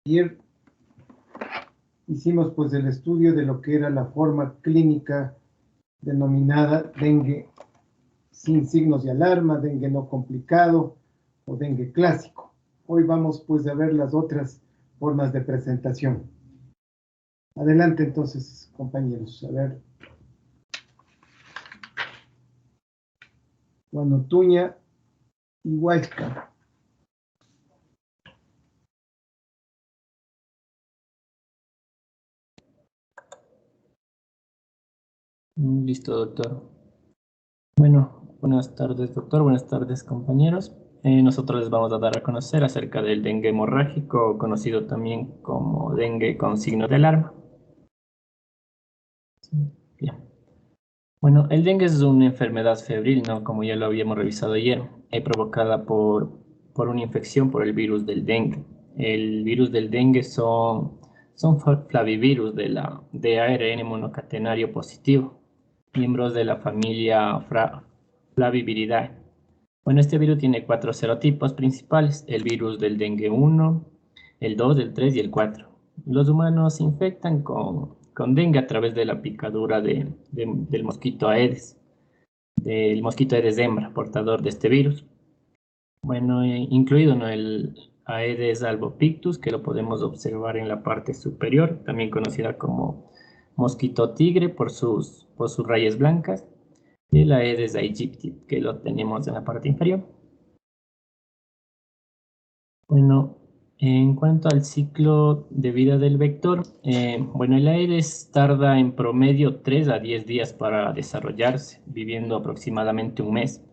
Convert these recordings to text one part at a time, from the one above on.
Ayer hicimos pues el estudio de lo que era la forma clínica denominada dengue sin signos de alarma, dengue no complicado o dengue clásico. Hoy vamos pues a ver las otras formas de presentación. Adelante entonces, compañeros. A ver. Guanotuña y Huayca. Listo, doctor. Bueno, buenas tardes, doctor. Buenas tardes, compañeros. Nosotros les vamos a dar a conocer acerca del dengue hemorrágico, conocido también como dengue con signo de alarma. Bien. Bueno, el dengue es una enfermedad febril, ¿no? Como ya lo habíamos revisado ayer, provocada por una infección por el virus del dengue. El virus del dengue son flavivirus de ARN monocatenario positivo, miembros de la familia Flaviviridae. Bueno, este virus tiene 4 serotipos principales: el virus del dengue 1, el 2, el 3 y el 4. Los humanos se infectan con dengue a través de la picadura del mosquito Aedes, del mosquito Aedes hembra, portador de este virus. Bueno, incluido, ¿no?, el Aedes albopictus, que lo podemos observar en la parte superior, también conocida como mosquito tigre por sus rayas blancas, y el Aedes aegypti, que lo tenemos en la parte inferior. Bueno, en cuanto al ciclo de vida del vector, bueno, el Aedes tarda en promedio 3 a 10 días para desarrollarse, viviendo aproximadamente un mes.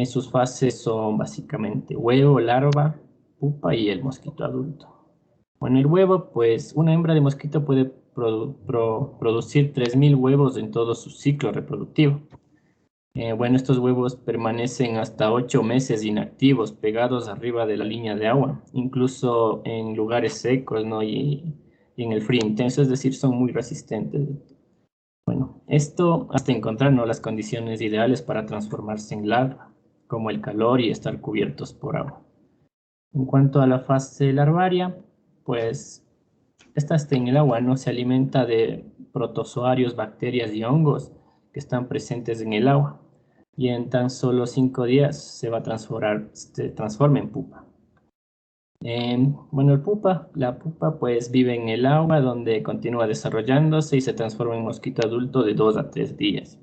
Sus fases son básicamente huevo, larva, pupa y el mosquito adulto. Bueno, el huevo, pues una hembra de mosquito puede producir 3.000 huevos en todo su ciclo reproductivo. Bueno, estos huevos permanecen hasta 8 meses inactivos, pegados arriba de la línea de agua, incluso en lugares secos, ¿no?, y en el frío intenso, es decir, son muy resistentes. Bueno, esto hasta encontrar, ¿no?, las condiciones ideales para transformarse en larva, como el calor y estar cubiertos por agua. En cuanto a la fase larvaria, pues esta está en el agua, ¿no? Se alimenta de protozoarios, bacterias y hongos que están presentes en el agua, y en tan solo 5 días se transforma en pupa. Bueno, la pupa pues vive en el agua, donde continúa desarrollándose y se transforma en mosquito adulto de 2 a 3 días.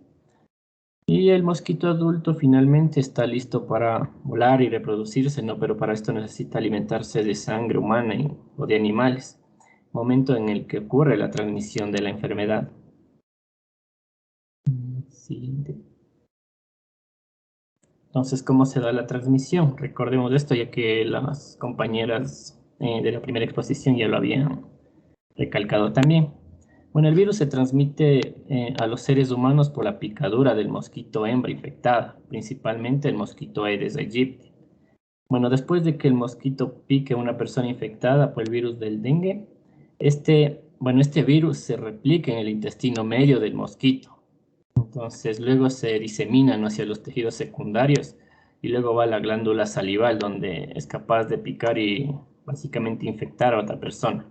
Y el mosquito adulto finalmente está listo para volar y reproducirse, ¿no? Pero para esto necesita alimentarse de sangre humana o de animales, momento en el que ocurre la transmisión de la enfermedad. Siguiente. Entonces, ¿cómo se da la transmisión? Recordemos esto, ya que las compañeras de la primera exposición ya lo habían recalcado también. Bueno, el virus se transmite a los seres humanos por la picadura del mosquito hembra infectada, principalmente el mosquito Aedes aegypti. Bueno, después de que el mosquito pique a una persona infectada por el virus del dengue, este virus se replica en el intestino medio del mosquito. Entonces luego se disemina, ¿no?, hacia los tejidos secundarios, y luego va a la glándula salival, donde es capaz de picar y básicamente infectar a otra persona.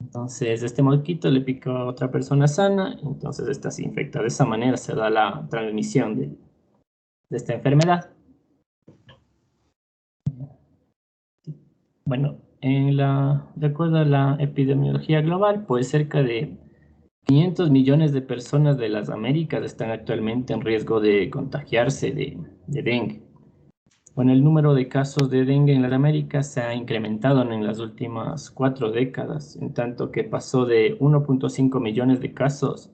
Entonces este mosquito le pica a otra persona sana, entonces esta se infecta. De esa manera se da la transmisión de esta enfermedad. Bueno, de acuerdo a la epidemiología global, pues cerca de 500 millones de personas de las Américas están actualmente en riesgo de contagiarse de dengue. Bueno, el número de casos de dengue en las Américas se ha incrementado en las últimas 4 décadas, en tanto que pasó de 1.5 millones de casos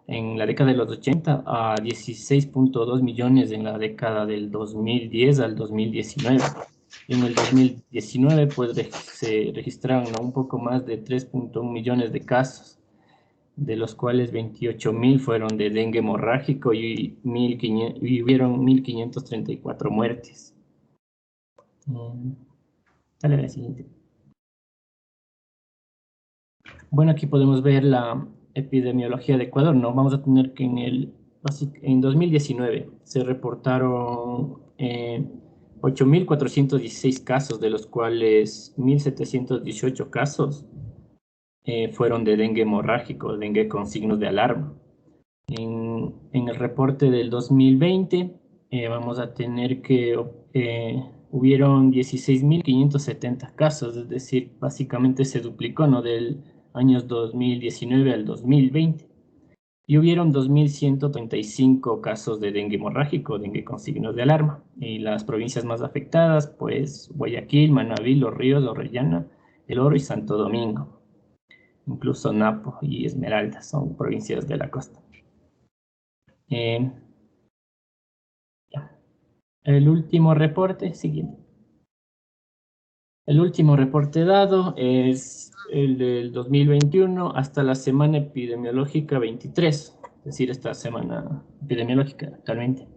en la década de los 80 a 16.2 millones en la década del 2010 al 2019. En el 2019, pues se registraron, ¿no?, un poco más de 3.1 millones de casos, de los cuales 28.000 fueron de dengue hemorrágico y hubieron 1.534 muertes. Dale a la siguiente. Bueno, aquí podemos ver la epidemiología de Ecuador, ¿no? Vamos a tener que en 2019 se reportaron 8.416 casos, de los cuales 1.718 casos fueron de dengue hemorrágico, dengue con signos de alarma. En el reporte del 2020 vamos a tener que hubieron 16.570 casos, es decir, básicamente se duplicó, ¿no?, del año 2019 al 2020. Y hubieron 2.135 casos de dengue hemorrágico, dengue con signos de alarma. Y las provincias más afectadas, pues Guayaquil, Manabí, Los Ríos, Orellana, El Oro y Santo Domingo. Incluso Napo y Esmeralda son provincias de la costa. Ya. El último reporte, siguiente. El último reporte dado es el del 2021 hasta la semana epidemiológica 23, es decir, esta semana epidemiológica actualmente.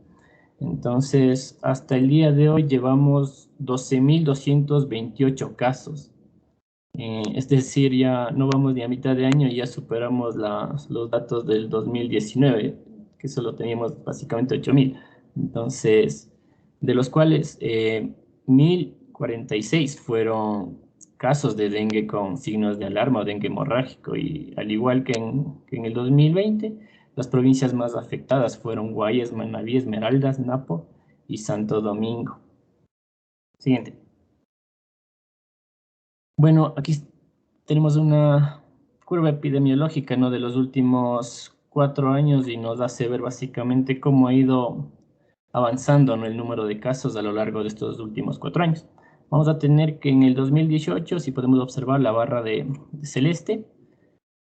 Entonces, hasta el día de hoy llevamos 12.228 casos. Es decir, ya no vamos ni a mitad de año y ya superamos los datos del 2019, que solo teníamos básicamente 8.000. Entonces, de los cuales 1.046 fueron casos de dengue con signos de alarma o dengue hemorrágico. Y al igual que en el 2020, las provincias más afectadas fueron Guayas, Manabí, Esmeraldas, Napo y Santo Domingo. Siguiente. Bueno, aquí tenemos una curva epidemiológica, ¿no?, de los últimos 4 años y nos hace ver básicamente cómo ha ido avanzando, ¿no?, el número de casos a lo largo de estos últimos 4 años. Vamos a tener que en el 2018, si podemos observar la barra de celeste,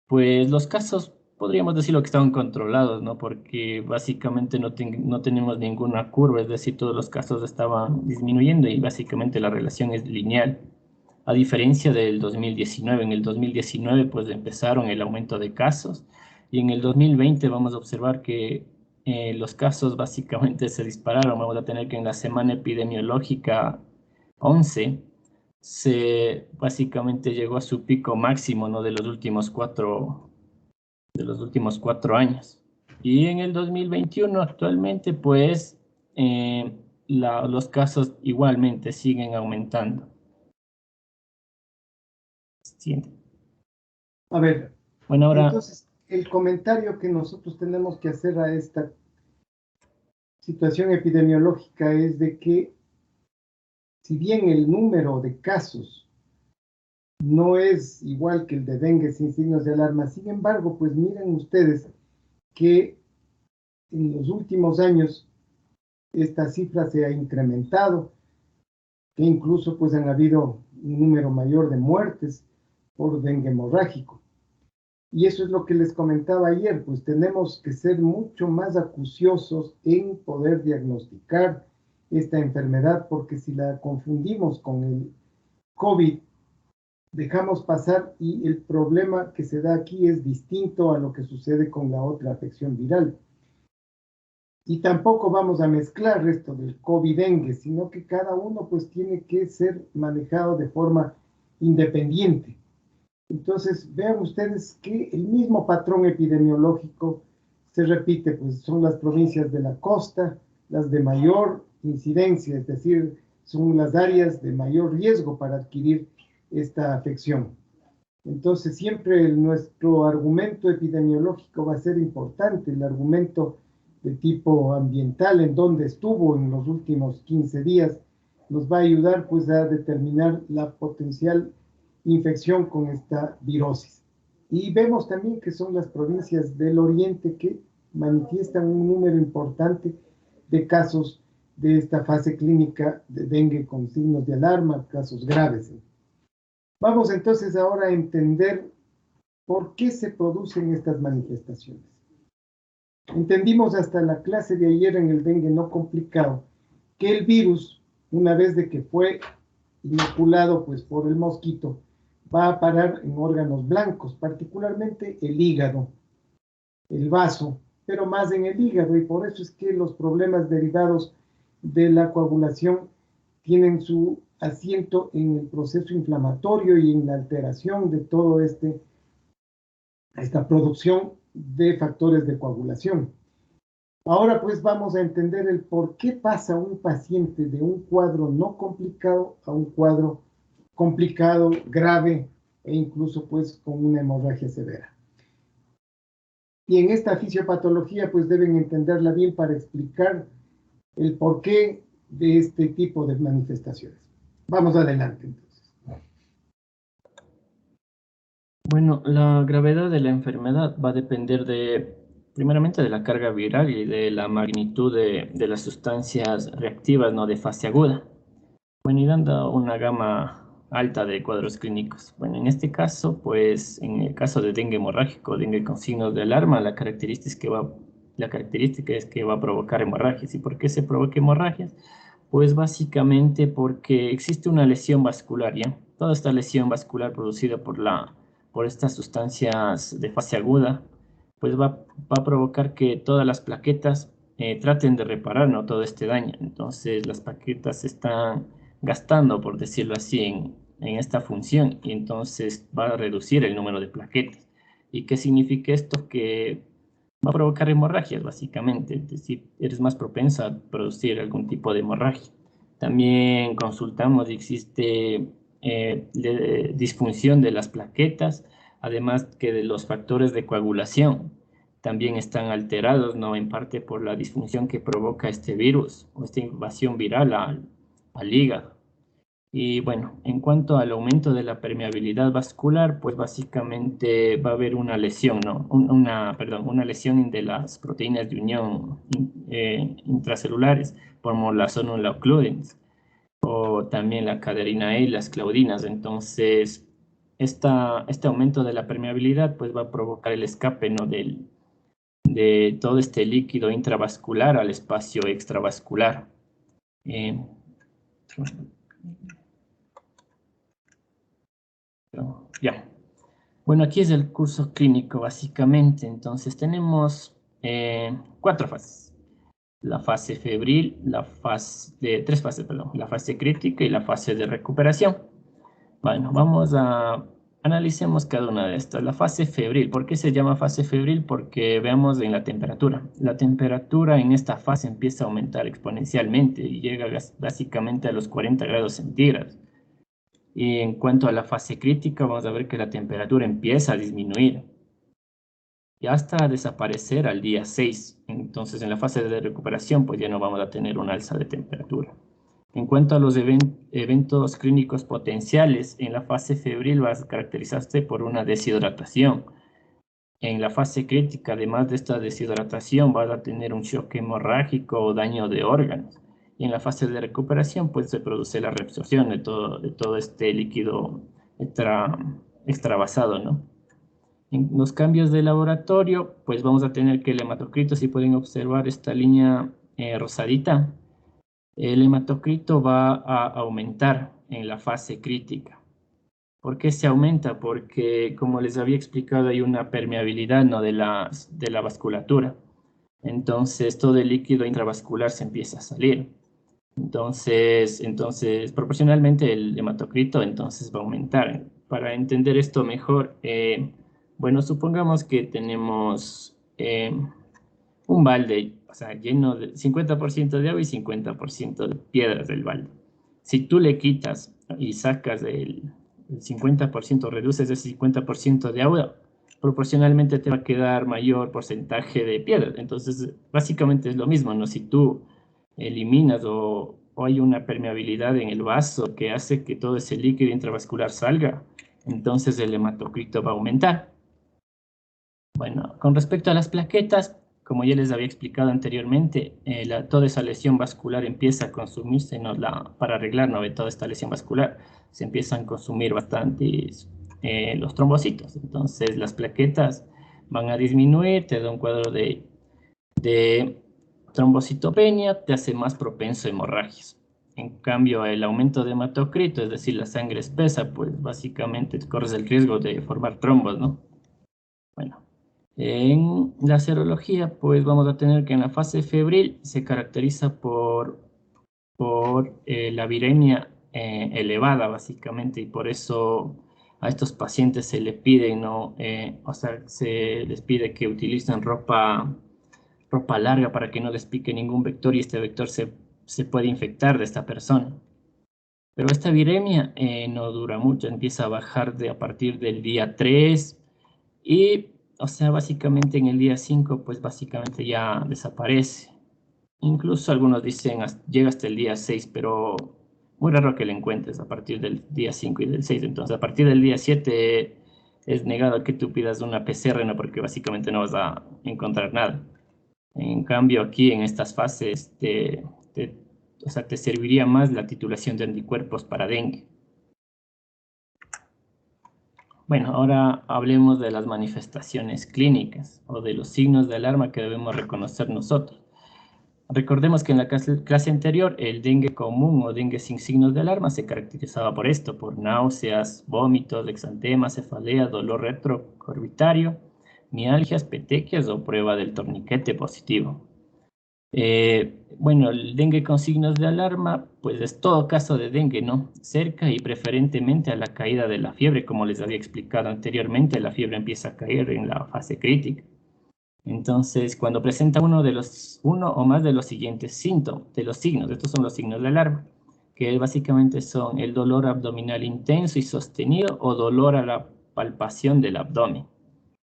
pues los casos podríamos decirlo que estaban controlados, ¿no? Porque básicamente no tenemos ninguna curva, es decir, todos los casos estaban disminuyendo y básicamente la relación es lineal. A diferencia del 2019, en el 2019 pues empezaron el aumento de casos y en el 2020 vamos a observar que los casos básicamente se dispararon. Vamos a tener que en la semana epidemiológica 11 básicamente llegó a su pico máximo, ¿no?, de los últimos 4 años. Y en el 2021 actualmente pues los casos igualmente siguen aumentando. Siguiente. A ver, Bueno, ahora, entonces el comentario que nosotros tenemos que hacer a esta situación epidemiológica es de que si bien el número de casos no es igual que el de dengue sin signos de alarma, sin embargo, pues miren ustedes que en los últimos años esta cifra se ha incrementado, que incluso pues han habido un número mayor de muertes por dengue hemorrágico. Y eso es lo que les comentaba ayer, pues tenemos que ser mucho más acuciosos en poder diagnosticar esta enfermedad, porque si la confundimos con el COVID, dejamos pasar y el problema que se da aquí es distinto a lo que sucede con la otra afección viral. Y tampoco vamos a mezclar esto del COVID-dengue, sino que cada uno pues tiene que ser manejado de forma independiente. Entonces, vean ustedes que el mismo patrón epidemiológico se repite, pues son las provincias de la costa, las de mayor incidencia, es decir, son las áreas de mayor riesgo para adquirir esta afección. Entonces, siempre nuestro argumento epidemiológico va a ser importante, el argumento de tipo ambiental, en donde estuvo en los últimos 15 días, nos va a ayudar pues a determinar la potencial infección con esta virosis. Y vemos también que son las provincias del oriente que manifiestan un número importante de casos de esta fase clínica de dengue con signos de alarma, casos graves. Vamos entonces ahora a entender por qué se producen estas manifestaciones. Entendimos hasta la clase de ayer en el dengue no complicado que el virus, una vez de que fue inoculado pues por el mosquito, va a parar en órganos blancos, particularmente el hígado, el vaso, pero más en el hígado, y por eso es que los problemas derivados de la coagulación tienen su asiento en el proceso inflamatorio y en la alteración de todo esta producción de factores de coagulación. Ahora pues vamos a entender el por qué pasa un paciente de un cuadro no complicado a un cuadro complicado, grave e incluso pues con una hemorragia severa. Y en esta fisiopatología pues deben entenderla bien para explicar el porqué de este tipo de manifestaciones. Vamos adelante entonces. Bueno, la gravedad de la enfermedad va a depender primeramente de la carga viral y de la magnitud de las sustancias reactivas, ¿no? De fase aguda. Bueno, y dando una gama alta de cuadros clínicos. Bueno, en este caso, pues, en el caso de dengue hemorrágico, dengue con signos de alarma, la característica es que va a provocar hemorragias. ¿Y por qué se provoca hemorragias? Pues básicamente porque existe una lesión vascular, ¿ya? Toda esta lesión vascular producida por estas sustancias de fase aguda, pues va a provocar que todas las plaquetas traten de reparar, ¿no? Todo este daño. Entonces, las plaquetas están gastando, por decirlo así, en esta función, y entonces va a reducir el número de plaquetas. ¿Y qué significa esto? Que va a provocar hemorragias, básicamente, es decir, eres más propensa a producir algún tipo de hemorragia. También consultamos si existe disfunción de las plaquetas, además que de los factores de coagulación también están alterados, ¿no? En parte por la disfunción que provoca este virus o esta invasión viral al hígado. Y bueno, en cuanto al aumento de la permeabilidad vascular, pues básicamente va a haber una lesión, ¿no? Una lesión de las proteínas de unión intracelulares, como la zonula occludens, o también la caderina E y las claudinas. Entonces, este aumento de la permeabilidad, pues va a provocar el escape, ¿no? De todo este líquido intravascular al espacio extravascular. Eh, ya. Bueno, aquí es el curso clínico, básicamente. Entonces tenemos 4 fases. La fase febril, tres fases, perdón. La fase crítica y la fase de recuperación. Bueno, analicemos cada una de estas. La fase febril, ¿por qué se llama fase febril? Porque veamos en la temperatura. La temperatura en esta fase empieza a aumentar exponencialmente y llega básicamente a los 40 grados centígrados. Y en cuanto a la fase crítica, vamos a ver que la temperatura empieza a disminuir y hasta desaparecer al día 6. Entonces, en la fase de recuperación, pues ya no vamos a tener un alza de temperatura. En cuanto a los eventos clínicos potenciales, en la fase febril va a caracterizarse por una deshidratación. En la fase crítica, además de esta deshidratación, va a tener un shock hemorrágico o daño de órganos. Y en la fase de recuperación, pues se produce la reabsorción de todo este líquido extravasado, ¿no? En los cambios de laboratorio, pues vamos a tener que el hematocrito, si pueden observar esta línea rosadita, el hematocrito va a aumentar en la fase crítica. ¿Por qué se aumenta? Porque, como les había explicado, hay una permeabilidad, ¿no? de la vasculatura. Entonces, todo el líquido intravascular se empieza a salir. Entonces proporcionalmente el hematocrito entonces va a aumentar. Para entender esto mejor, bueno, supongamos que tenemos un balde, o sea, lleno de 50% de agua y 50% de piedras del balde. Si tú le quitas y sacas el 50%, reduces ese 50% de agua, proporcionalmente te va a quedar mayor porcentaje de piedras. Entonces, básicamente es lo mismo, ¿no? Si tú eliminas o hay una permeabilidad en el vaso que hace que todo ese líquido intravascular salga, entonces el hematocrito va a aumentar. Bueno, con respecto a las plaquetas, como ya les había explicado anteriormente, toda esa lesión vascular empieza a consumirse, ¿no? Para arreglar, ¿no? Toda esta lesión vascular, se empiezan a consumir bastantes los trombocitos. Entonces las plaquetas van a disminuir, te da un cuadro de trombocitopenia, te hace más propenso a hemorragias. En cambio, el aumento de hematocrito, es decir, la sangre espesa, pues básicamente corres el riesgo de formar trombos, ¿no? Bueno, en la serología, pues vamos a tener que en la fase febril se caracteriza por la viremia elevada, básicamente, y por eso a estos pacientes se les pide, ¿no? O sea, se les pide que utilicen ropa ropa larga para que no les pique ningún vector y este vector se puede infectar de esta persona. Pero esta viremia no dura mucho, empieza a bajar a partir del día 3 y, o sea, básicamente en el día 5, pues básicamente ya desaparece. Incluso algunos dicen llega hasta el día 6, pero muy raro que lo encuentres a partir del día 5 y del 6. Entonces, a partir del día 7 es negado que tú pidas una PCR, ¿no? Porque básicamente no vas a encontrar nada. En cambio, aquí en estas fases, o sea, te serviría más la titulación de anticuerpos para dengue. Bueno, ahora hablemos de las manifestaciones clínicas o de los signos de alarma que debemos reconocer nosotros. Recordemos que en la clase anterior el dengue común o dengue sin signos de alarma se caracterizaba por esto, por náuseas, vómitos, exantema, cefalea, dolor retroorbitario, mialgias, petequias o prueba del torniquete positivo. Bueno, el dengue con signos de alarma, pues es todo caso de dengue, ¿no? Cerca y preferentemente a la caída de la fiebre, como les había explicado anteriormente, la fiebre empieza a caer en la fase crítica. Entonces, cuando presenta uno o más de los siguientes síntomas, de los signos, estos son los signos de alarma, que básicamente son el dolor abdominal intenso y sostenido o dolor a la palpación del abdomen.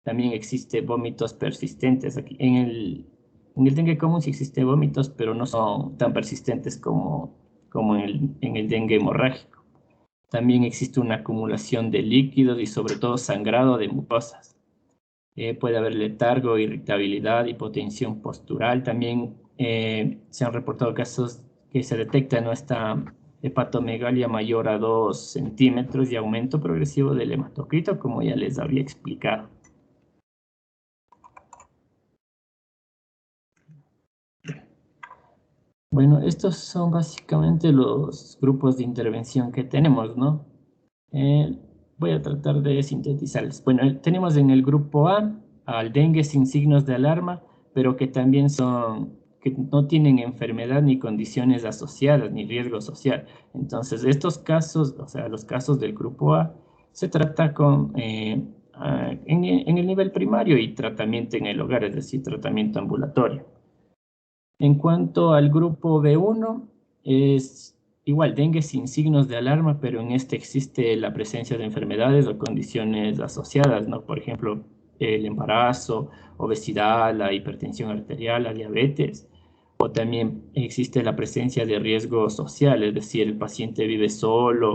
También existe vómitos persistentes. Aquí en el dengue común sí existe vómitos, pero no son tan persistentes como en el dengue hemorrágico. También existe una acumulación de líquidos y sobre todo sangrado de mucosas. Puede haber letargo, irritabilidad, hipotensión postural. También se han reportado casos que se detecta esta hepatomegalia mayor a 2 centímetros y aumento progresivo del hematocrito, como ya les había explicado. Bueno, estos son básicamente los grupos de intervención que tenemos, ¿no? Voy a tratar de sintetizarles. Bueno, tenemos en el grupo A al dengue sin signos de alarma, pero que también que no tienen enfermedad ni condiciones asociadas ni riesgo social. Entonces, estos casos, o sea, los casos del grupo A, se trata en el nivel primario y tratamiento en el hogar, es decir, tratamiento ambulatorio. En cuanto al grupo B1, es igual dengue sin signos de alarma, pero en este existe la presencia de enfermedades o condiciones asociadas, ¿no? Por ejemplo, el embarazo, obesidad, la hipertensión arterial, la diabetes, o también existe la presencia de riesgo social, es decir, el paciente vive solo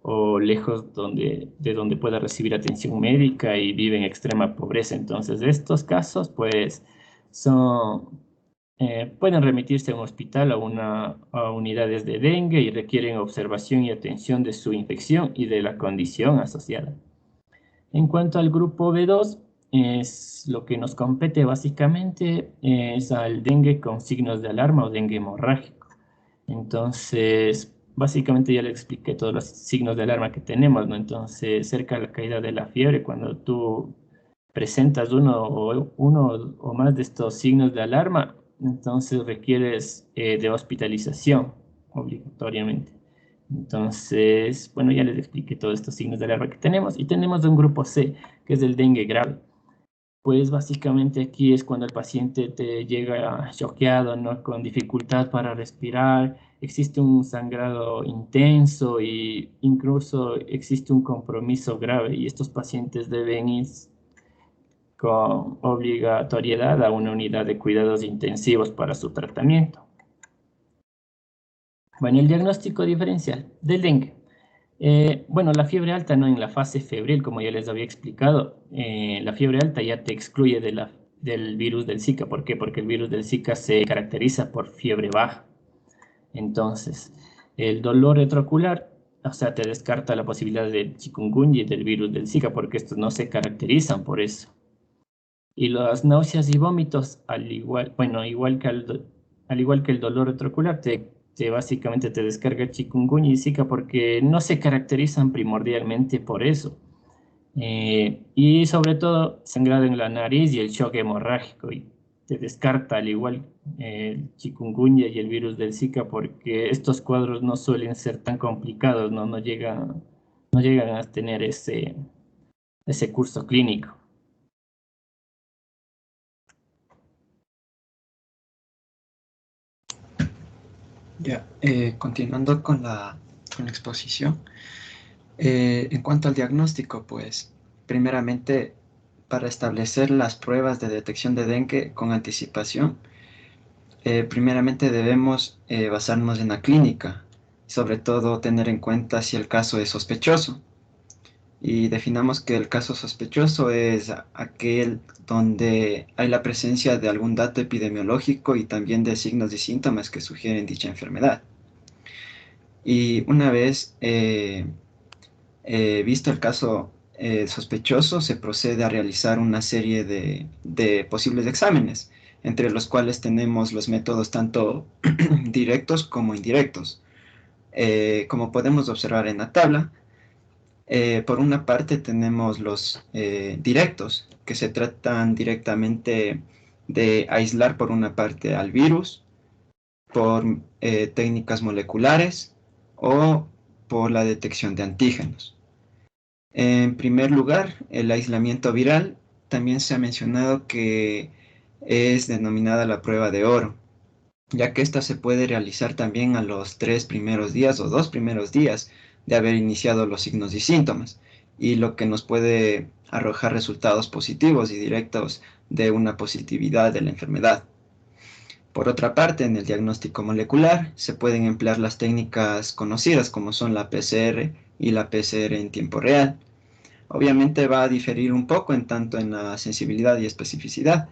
o lejos de donde pueda recibir atención médica y vive en extrema pobreza. Entonces, estos casos, pues, pueden remitirse a un hospital a unidades de dengue y requieren observación y atención de su infección y de la condición asociada. En cuanto al grupo B2, es lo que nos compete básicamente es al dengue con signos de alarma o dengue hemorrágico. Entonces, básicamente ya le expliqué todos los signos de alarma que tenemos, ¿no? Entonces, cerca de la caída de la fiebre, cuando tú presentas uno o más de estos signos de alarma, entonces requieres de hospitalización obligatoriamente. Entonces, bueno, ya les expliqué todos estos signos de alarma que tenemos y tenemos un grupo C, que es el dengue grave. Pues básicamente aquí es cuando el paciente te llega choqueado, ¿no? Con dificultad para respirar, existe un sangrado intenso e incluso existe un compromiso grave y estos pacientes deben ir con obligatoriedad a una unidad de cuidados intensivos para su tratamiento. Bueno, el diagnóstico diferencial del dengue. Bueno, la fiebre alta, no en la fase febril, como ya les había explicado, la fiebre alta ya te excluye del virus del Zika. ¿Por qué? Porque el virus del Zika se caracteriza por fiebre baja. Entonces, el dolor retroocular, o sea, te descarta la posibilidad del chikungunya y del virus del Zika, porque estos no se caracterizan por eso. Y las náuseas y vómitos, al igual que el dolor retroocular, básicamente te descarga chikungunya y zika porque no se caracterizan primordialmente por eso. Y sobre todo sangrado en la nariz y el shock hemorrágico. Y te descarta al igual el chikungunya y el virus del Zika porque estos cuadros no suelen ser tan complicados, no llegan a tener ese curso clínico. Ya, continuando con la exposición. En cuanto al diagnóstico, pues, primeramente, para establecer las pruebas de detección de dengue con anticipación, primeramente debemos basarnos en la clínica, sobre todo tener en cuenta si el caso es sospechoso. Y definamos que el caso sospechoso es aquel donde hay la presencia de algún dato epidemiológico y también de signos y síntomas que sugieren dicha enfermedad. Y una vez visto el caso sospechoso, se procede a realizar una serie de posibles exámenes, entre los cuales tenemos los métodos tanto directos como indirectos. Como podemos observar en la tabla, por una parte tenemos los directos, que se tratan directamente de aislar por una parte al virus, por técnicas moleculares o por la detección de antígenos. En primer lugar, el aislamiento viral. También se ha mencionado que es denominada la prueba de oro, ya que esta se puede realizar también a los 3 primeros días o 2 primeros días de haber iniciado los signos y síntomas, y lo que nos puede arrojar resultados positivos y directos de una positividad de la enfermedad. Por otra parte, en el diagnóstico molecular se pueden emplear las técnicas conocidas como son la PCR y la PCR en tiempo real. Obviamente va a diferir un poco en tanto en la sensibilidad y especificidad,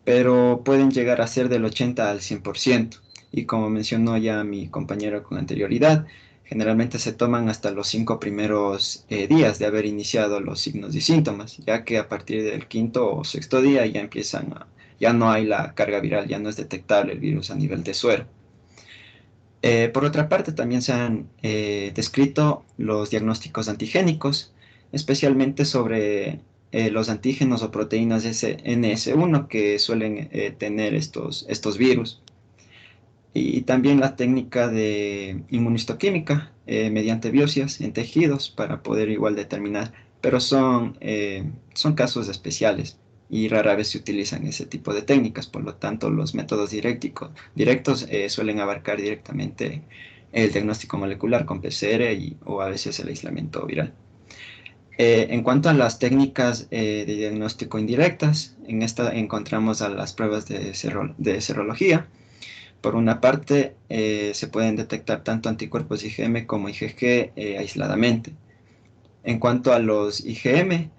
pero pueden llegar a ser del 80 al 100%. Y como mencionó ya mi compañero con anterioridad, generalmente se toman hasta los 5 primeros días de haber iniciado los signos y síntomas, ya que a partir del quinto o sexto día ya no hay la carga viral, ya no es detectable el virus a nivel de suero. Por otra parte, también se han descrito los diagnósticos antigénicos, especialmente sobre los antígenos o proteínas NS1 que suelen tener estos virus. Y también la técnica de inmunistoquímica mediante biopsias en tejidos para poder igual determinar, pero son casos especiales y rara vez se utilizan ese tipo de técnicas, por lo tanto los métodos directos suelen abarcar directamente el diagnóstico molecular con PCR o a veces el aislamiento viral. En cuanto a las técnicas de diagnóstico indirectas, en esta encontramos a las pruebas de serología. Por una parte, se pueden detectar tanto anticuerpos IgM como IgG aisladamente. En cuanto a los IgM,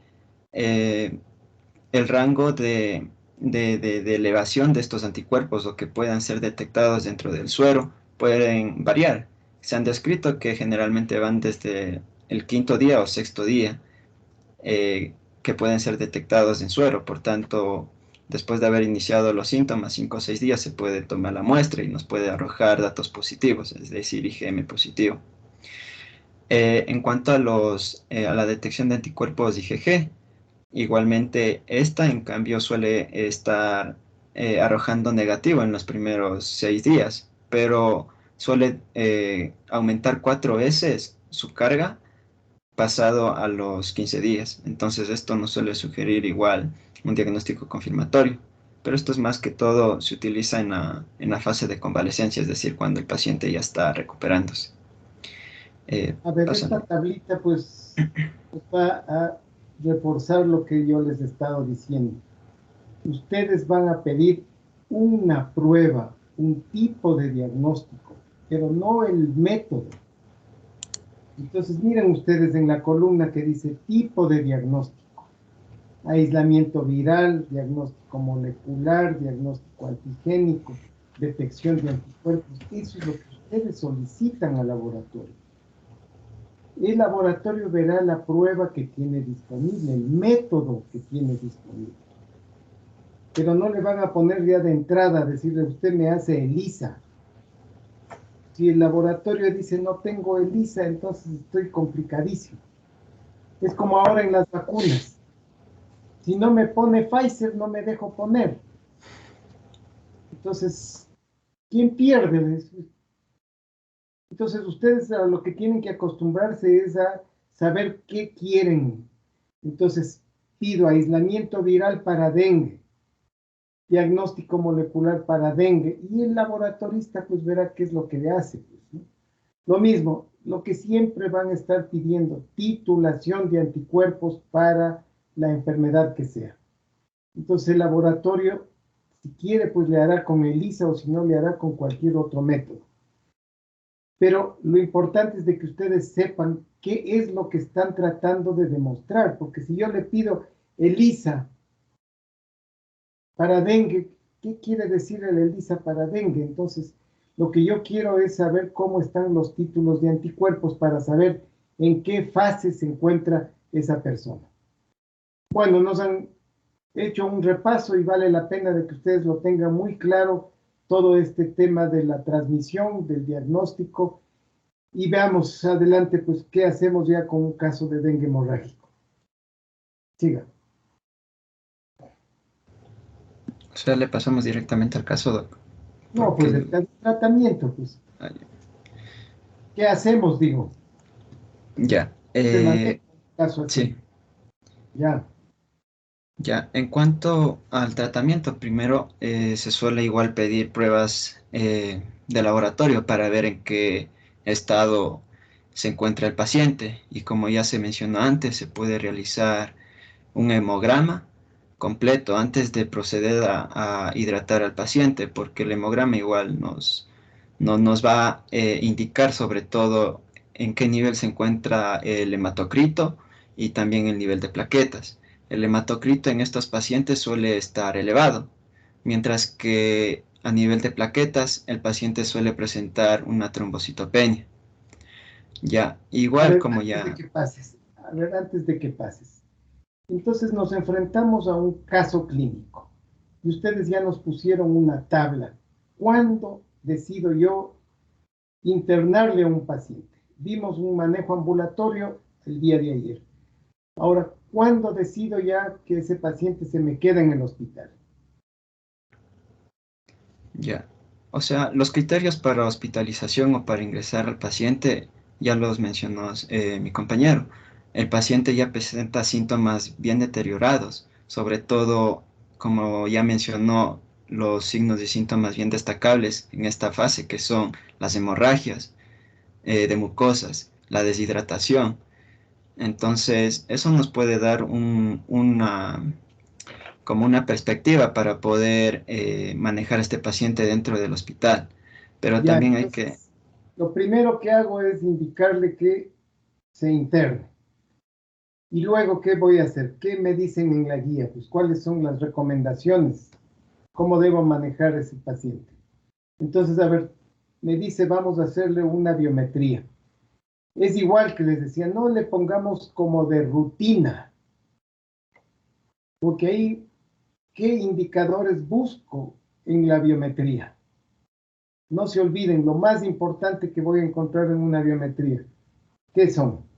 el rango de elevación de estos anticuerpos o que puedan ser detectados dentro del suero pueden variar. Se han descrito que generalmente van desde el quinto día o sexto día, que pueden ser detectados en suero. Por tanto, después de haber iniciado los síntomas, 5 o 6 días, se puede tomar la muestra y nos puede arrojar datos positivos, es decir, IgM positivo. En cuanto a la detección de anticuerpos IgG, igualmente esta en cambio suele estar arrojando negativo en los primeros 6 días, pero suele aumentar 4 veces su carga pasado a los 15 días. Entonces esto nos suele sugerir igual un diagnóstico confirmatorio. Pero esto es más que todo, se utiliza en la fase de convalecencia, es decir, cuando el paciente ya está recuperándose. A ver, esta tablita pues va a reforzar lo que yo les he estado diciendo. Ustedes van a pedir una prueba, un tipo de diagnóstico, pero no el método. Entonces, miren ustedes en la columna que dice tipo de diagnóstico. Aislamiento viral, diagnóstico molecular, diagnóstico antigénico, detección de anticuerpos. Eso es lo que ustedes solicitan al laboratorio. El laboratorio verá la prueba que tiene disponible, el método que tiene disponible. Pero no le van a poner ya de entrada, decirle, usted me hace ELISA. Si el laboratorio dice, no tengo ELISA, entonces estoy complicadísimo. Es como ahora en las vacunas. Si no me pone Pfizer, no me dejo poner. Entonces, ¿quién pierde? Entonces, ustedes a lo que tienen que acostumbrarse es a saber qué quieren. Entonces, pido aislamiento viral para dengue. diagnóstico molecular para dengue, y el laboratorista pues verá qué es lo que le hace, pues, ¿no? Lo mismo, lo que siempre van a estar pidiendo, titulación de anticuerpos para la enfermedad que sea. Entonces el laboratorio, si quiere, pues le hará con ELISA, o si no, le hará con cualquier otro método. Pero lo importante es de que ustedes sepan qué es lo que están tratando de demostrar, porque si yo le pido ELISA para dengue, ¿qué quiere decir el ELISA para dengue? Entonces, lo que yo quiero es saber cómo están los títulos de anticuerpos para saber en qué fase se encuentra esa persona. Bueno, nos han hecho un repaso y vale la pena de que ustedes lo tengan muy claro, todo este tema de la transmisión, del diagnóstico, y veamos adelante, pues, qué hacemos ya con un caso de dengue hemorrágico. Siga. O sea, le pasamos directamente al caso, Doc. No, pues Porque... el tratamiento, pues. ¿Qué hacemos, digo? Ya. Se maneja un caso así. Sí. Ya. Ya, en cuanto al tratamiento, primero se suele igual pedir pruebas de laboratorio para ver en qué estado se encuentra el paciente. Y como ya se mencionó antes, se puede realizar un hemograma completo antes de proceder a hidratar al paciente, porque el hemograma igual nos va a indicar sobre todo en qué nivel se encuentra el hematocrito y también el nivel de plaquetas. El hematocrito en estos pacientes suele estar elevado, mientras que a nivel de plaquetas el paciente suele presentar una trombocitopenia. Ya, A igual ver, como antes de ya... que pases. A ver, antes de que pases. Entonces nos enfrentamos a un caso clínico y ustedes ya nos pusieron una tabla. ¿Cuándo decido yo internarle a un paciente? Vimos un manejo ambulatorio el día de ayer. Ahora, ¿cuándo decido ya que ese paciente se me queda en el hospital? Ya. O sea, los criterios para hospitalización o para ingresar al paciente ya los mencionó mi compañero. El paciente ya presenta síntomas bien deteriorados, sobre todo, como ya mencionó, los signos y síntomas bien destacables en esta fase, que son las hemorragias de mucosas, la deshidratación. Entonces, eso nos puede dar como una perspectiva para poder manejar a este paciente dentro del hospital. Pero Ya, también hay que, entonces, lo primero que hago es indicarle que se interne. Y luego, ¿qué voy a hacer? ¿Qué me dicen en la guía? Pues, ¿cuáles son las recomendaciones? ¿Cómo debo manejar a ese paciente? Entonces, a ver, me dice, vamos a hacerle una biometría. Es igual que les decía, no le pongamos como de rutina, porque ahí, ¿qué indicadores busco en la biometría? No se olviden, lo más importante que voy a encontrar en una biometría. ¿Qué son?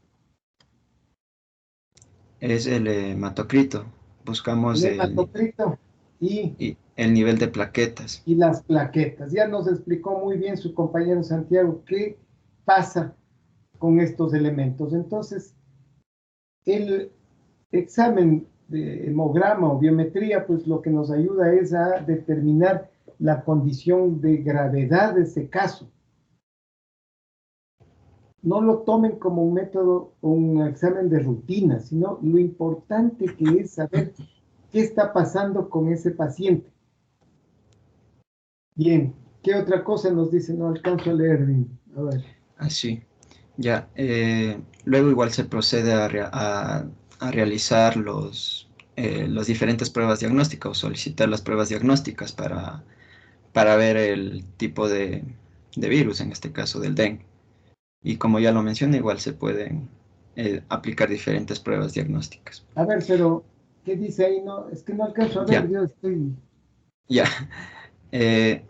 es el hematocrito. El Buscamos hematocrito y el nivel de plaquetas. las plaquetas. Ya nos explicó muy bien su compañero Santiago qué pasa con estos elementos. Entonces, el examen de hemograma o biometría, pues lo que nos ayuda es a determinar la condición de gravedad de ese caso. No lo tomen como un método o un examen de rutina, sino lo importante que es saber qué está pasando con ese paciente. Bien, ¿qué otra cosa nos dice? No alcanzo a leer bien. A ver. Así. Ya. Luego igual se procede a realizar las diferentes pruebas diagnósticas o solicitar las pruebas diagnósticas para ver el tipo de virus, en este caso del dengue. Y como ya lo mencioné, igual se pueden aplicar diferentes pruebas diagnósticas. A ver, pero, ¿qué dice ahí? No, es que no alcanzo a ver, Ya, yo estoy... ya.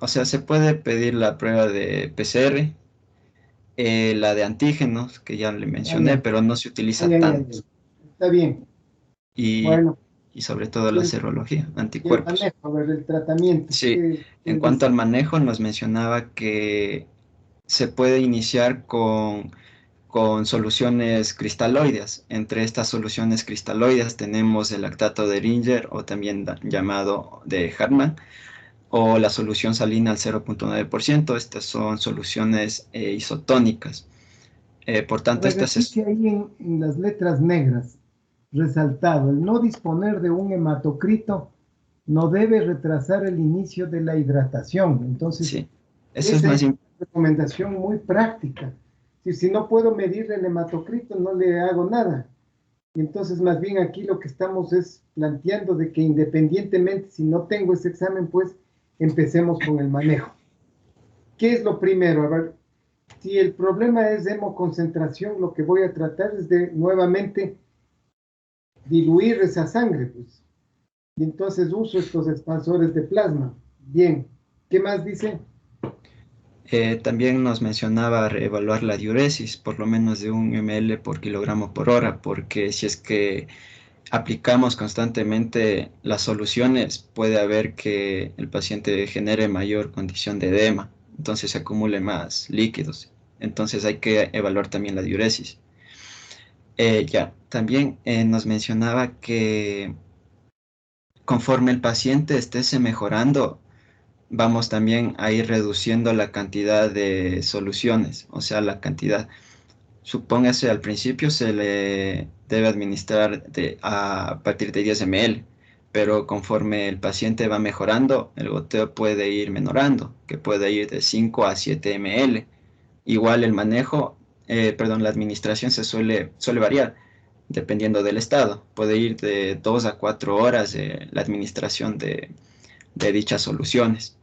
O sea, se puede pedir la prueba de PCR, la de antígenos, que ya le Ay, mencioné, ay, pero no se ay, utiliza ay, tanto. ay. Está bien. Y, Bueno, y sobre todo y la el, serología, y el anticuerpos. manejo, a ver, el tratamiento. Sí, ¿Qué en cuanto dice? al manejo, nos mencionaba que se puede iniciar con con soluciones cristaloides. Entre estas soluciones cristaloides tenemos el lactato de Ringer, o también llamado de Hartmann, o la solución salina al 0.9%. Estas son soluciones isotónicas. Por tanto, estas es... Dice ahí en las letras negras, resaltado, el no disponer de un hematocrito no debe retrasar el inicio de la hidratación. Entonces, Sí, eso es esa más es una recomendación muy práctica. Si no puedo medir el hematocrito, no le hago nada. Y entonces, más bien aquí lo que estamos es planteando de que independientemente, si no tengo ese examen, pues empecemos con el manejo. ¿Qué es lo primero? A ver, si el problema es hemoconcentración, lo que voy a tratar es de nuevamente diluir esa sangre, pues. Y entonces uso estos expansores de plasma. Bien, ¿qué más dice? También nos mencionaba reevaluar la diuresis, por lo menos de 1 ml por kilogramo por hora, porque si es que aplicamos constantemente las soluciones, puede haber que el paciente genere mayor condición de edema, entonces se acumule más líquidos. Entonces hay que evaluar también la diuresis. También nos mencionaba que conforme el paciente esté mejorando, vamos también a ir reduciendo la cantidad de soluciones, o sea, la cantidad. Supóngase, al principio se le debe administrar a partir de 10 ml, pero conforme el paciente va mejorando, el goteo puede ir menorando, que puede ir de 5 a 7 ml. Igual el manejo, la administración suele variar dependiendo del estado. Puede ir de 2 a 4 horas la administración de dichas soluciones.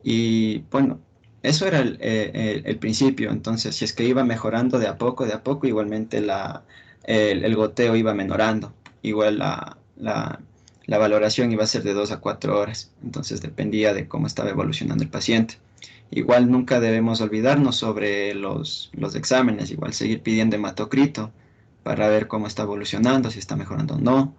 Y bueno, eso era el principio. Entonces, si es que iba mejorando de a poco, igualmente el goteo iba menorando. Igual la valoración iba a ser de 2 a 4 horas. Entonces, dependía de cómo estaba evolucionando el paciente. Igual nunca debemos olvidarnos sobre los exámenes. Igual seguir pidiendo hematocrito para ver cómo está evolucionando, si está mejorando o no.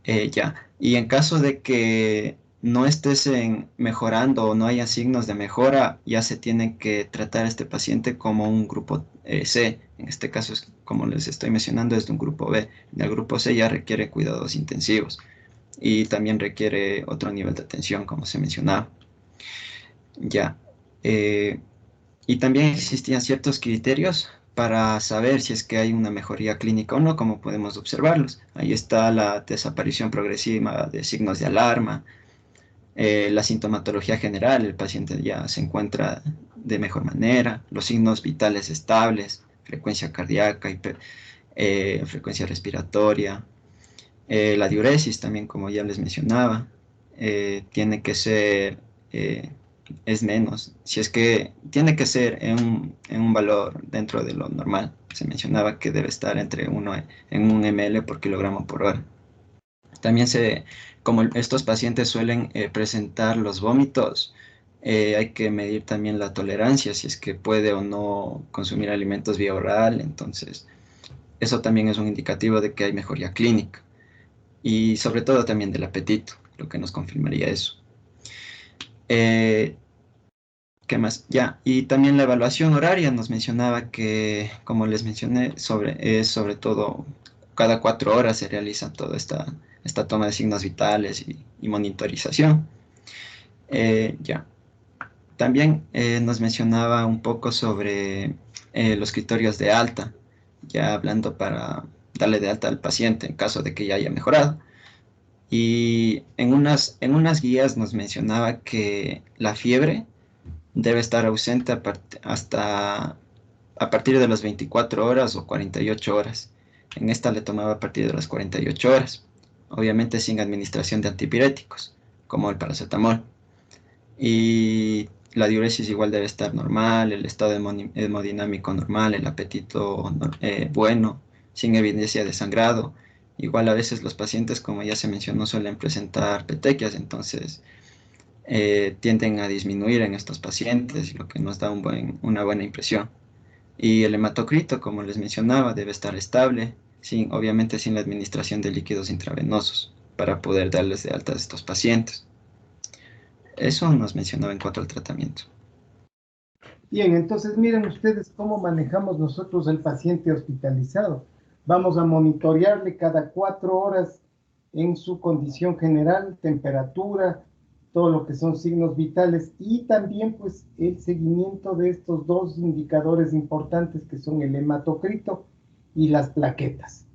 Y en caso de que no estés mejorando o no haya signos de mejora, ya se tiene que tratar a este paciente como un grupo C. En este caso, como les estoy mencionando, es de un grupo B. En el grupo C ya requiere cuidados intensivos y también requiere otro nivel de atención, como se mencionaba. Ya. eh, y también existían ciertos criterios para saber si es que hay una mejoría clínica o no, como podemos observarlos. Ahí está la desaparición progresiva de signos de alarma, la sintomatología general, el paciente ya se encuentra de mejor manera, los signos vitales estables, frecuencia cardíaca, frecuencia respiratoria, la diuresis también, como ya les mencionaba, tiene que ser, es menos, si es que tiene que ser en un valor dentro de lo normal. Se mencionaba que debe estar entre 1 en 1 ml por kilogramo por hora. También como estos pacientes suelen presentar los vómitos, hay que medir también la tolerancia, si es que puede o no consumir alimentos vía oral. Entonces, eso también es un indicativo de que hay mejoría clínica y sobre todo también del apetito, lo que nos confirmaría eso. ¿Qué más? Y también la evaluación horaria nos mencionaba que, como les mencioné, sobre todo cada 4 horas se realiza toda esta toma de signos vitales y monitorización. También nos mencionaba un poco sobre los criterios de alta, ya hablando para darle de alta al paciente en caso de que ya haya mejorado. Y en unas guías nos mencionaba que la fiebre debe estar ausente a partir de las 24 horas o 48 horas. En esta le tomaba a partir de las 48 horas, obviamente sin administración de antipiréticos, como el paracetamol. Y la diuresis igual debe estar normal, el estado hemodinámico normal, el apetito bueno, sin evidencia de sangrado. Igual a veces los pacientes, como ya se mencionó, suelen presentar petequias, entonces tienden a disminuir en estos pacientes, lo que nos da una buena impresión. Y el hematocrito, como les mencionaba, debe estar estable, obviamente sin la administración de líquidos intravenosos, para poder darles de alta a estos pacientes. Eso nos mencionaba en cuanto al tratamiento. Bien, entonces miren ustedes cómo manejamos nosotros el paciente hospitalizado. Vamos a monitorearle cada 4 horas en su condición general, temperatura, todo lo que son signos vitales y también pues el seguimiento de estos dos indicadores importantes que son el hematocrito y las plaquetas.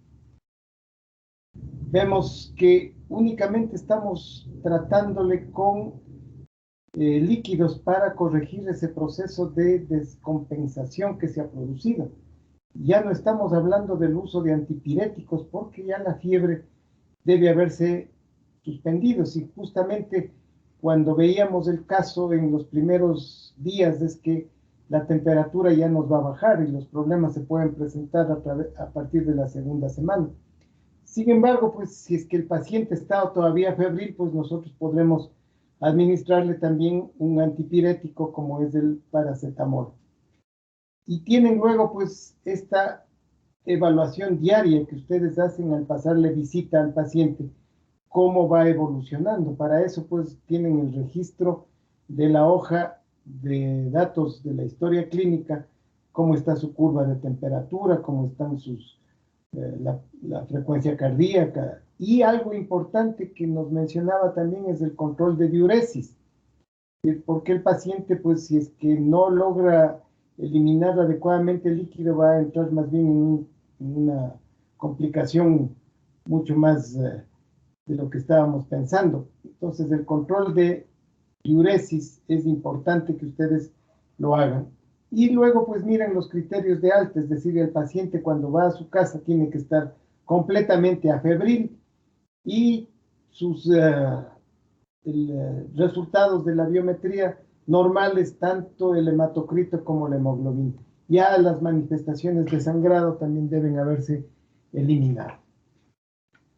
Vemos que únicamente estamos tratándole con líquidos para corregir ese proceso de descompensación que se ha producido. Ya no estamos hablando del uso de antipiréticos porque ya la fiebre debe haberse suspendido. Si justamente cuando veíamos el caso en los primeros días es que la temperatura ya nos va a bajar y los problemas se pueden presentar a partir de la segunda semana. Sin embargo, pues si es que el paciente está todavía febril, pues nosotros podremos administrarle también un antipirético como es el paracetamol. Y tienen luego pues esta evaluación diaria que ustedes hacen al pasarle visita al paciente, cómo va evolucionando. Para eso pues tienen el registro de la hoja de datos de la historia clínica, cómo está su curva de temperatura, cómo están la frecuencia cardíaca. Y algo importante que nos mencionaba también es el control de diuresis, porque el paciente, pues si es que no logra eliminar adecuadamente el líquido, va a entrar más bien en una complicación mucho más de lo que estábamos pensando. Entonces el control de diuresis es importante que ustedes lo hagan. Y luego, pues miren los criterios de alta, es decir, el paciente cuando va a su casa tiene que estar completamente afebril y sus resultados de la biometría normales, tanto el hematocrito como la hemoglobina. Ya las manifestaciones de sangrado también deben haberse eliminado.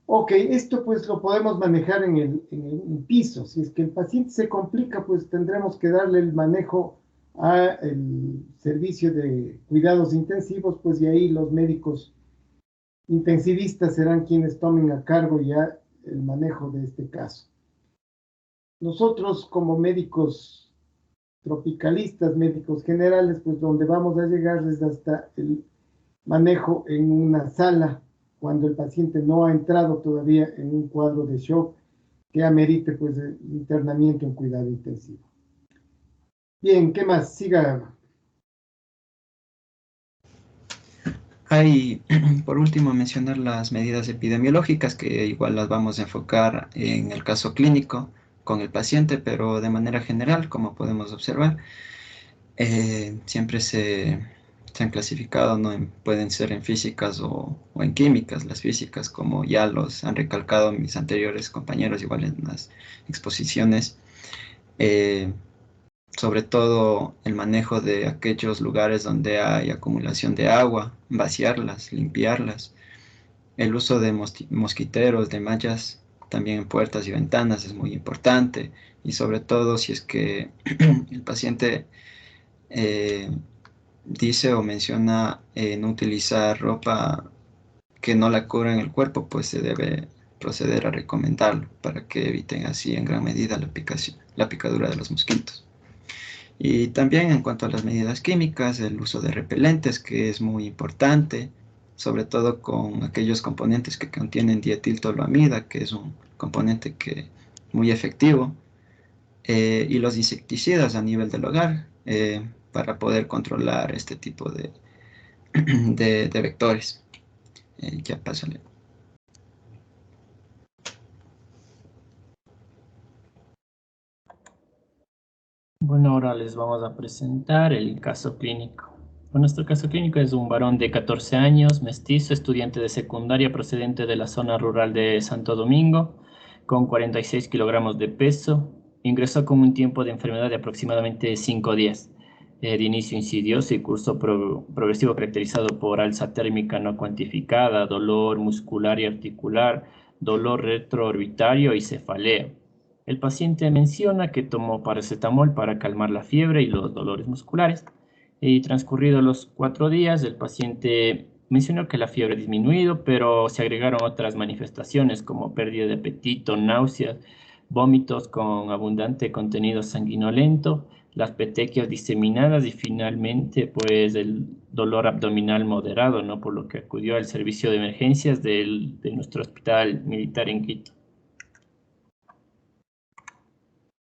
Ok, esto pues lo podemos manejar en el piso. Si es que el paciente se complica, pues tendremos que darle el manejo al servicio de cuidados intensivos, pues y ahí los médicos intensivistas serán quienes tomen a cargo ya el manejo de este caso. Nosotros como médicos tropicalistas, médicos generales, pues donde vamos a llegar es hasta el manejo en una sala cuando el paciente no ha entrado todavía en un cuadro de shock que amerite pues el internamiento en cuidado intensivo. Bien, ¿qué más? Siga. Hay, por último, mencionar las medidas epidemiológicas que igual las vamos a enfocar en el caso clínico con el paciente, pero de manera general, como podemos observar, siempre se han clasificado, ¿no? Pueden ser en físicas o en químicas. Las físicas, como ya los han recalcado mis anteriores compañeros, igual en las exposiciones, sobre todo el manejo de aquellos lugares donde hay acumulación de agua, vaciarlas, limpiarlas, el uso de mosquiteros, de mallas, también en puertas y ventanas es muy importante, y sobre todo si es que el paciente dice o menciona no utilizar ropa que no la cubra en el cuerpo, pues se debe proceder a recomendarlo para que eviten así en gran medida la picadura de los mosquitos. Y también en cuanto a las medidas químicas, el uso de repelentes, que es muy importante, sobre todo con aquellos componentes que contienen dietiltoluamida, que es un componente que muy efectivo, y los insecticidas a nivel del hogar, para poder controlar este tipo de vectores. Ya pásale. Bueno, ahora les vamos a presentar el caso clínico. Bueno, nuestro caso clínico es un varón de 14 años, mestizo, estudiante de secundaria procedente de la zona rural de Santo Domingo, con 46 kilogramos de peso. Ingresó con un tiempo de enfermedad de aproximadamente 5 días, de inicio insidioso y curso progresivo caracterizado por alza térmica no cuantificada, dolor muscular y articular, dolor retroorbitario y cefalea. El paciente menciona que tomó paracetamol para calmar la fiebre y los dolores musculares. Y transcurridos los 4 días, el paciente mencionó que la fiebre ha disminuido, pero se agregaron otras manifestaciones como pérdida de apetito, náuseas, vómitos con abundante contenido sanguinolento, las petequias diseminadas y finalmente pues el dolor abdominal moderado, ¿no? Por lo que acudió al servicio de emergencias de nuestro hospital militar en Quito.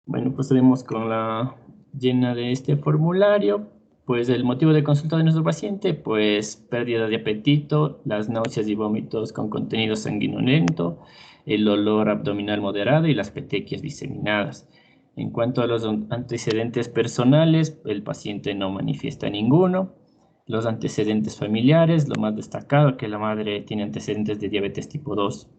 Bueno, procedemos con la llena de este formulario. Pues el motivo de consulta de nuestro paciente, pues pérdida de apetito, las náuseas y vómitos con contenido sanguinolento, el olor abdominal moderado y las petequias diseminadas. En cuanto a los antecedentes personales, el paciente no manifiesta ninguno. Los antecedentes familiares, lo más destacado, que la madre tiene antecedentes de diabetes tipo 2.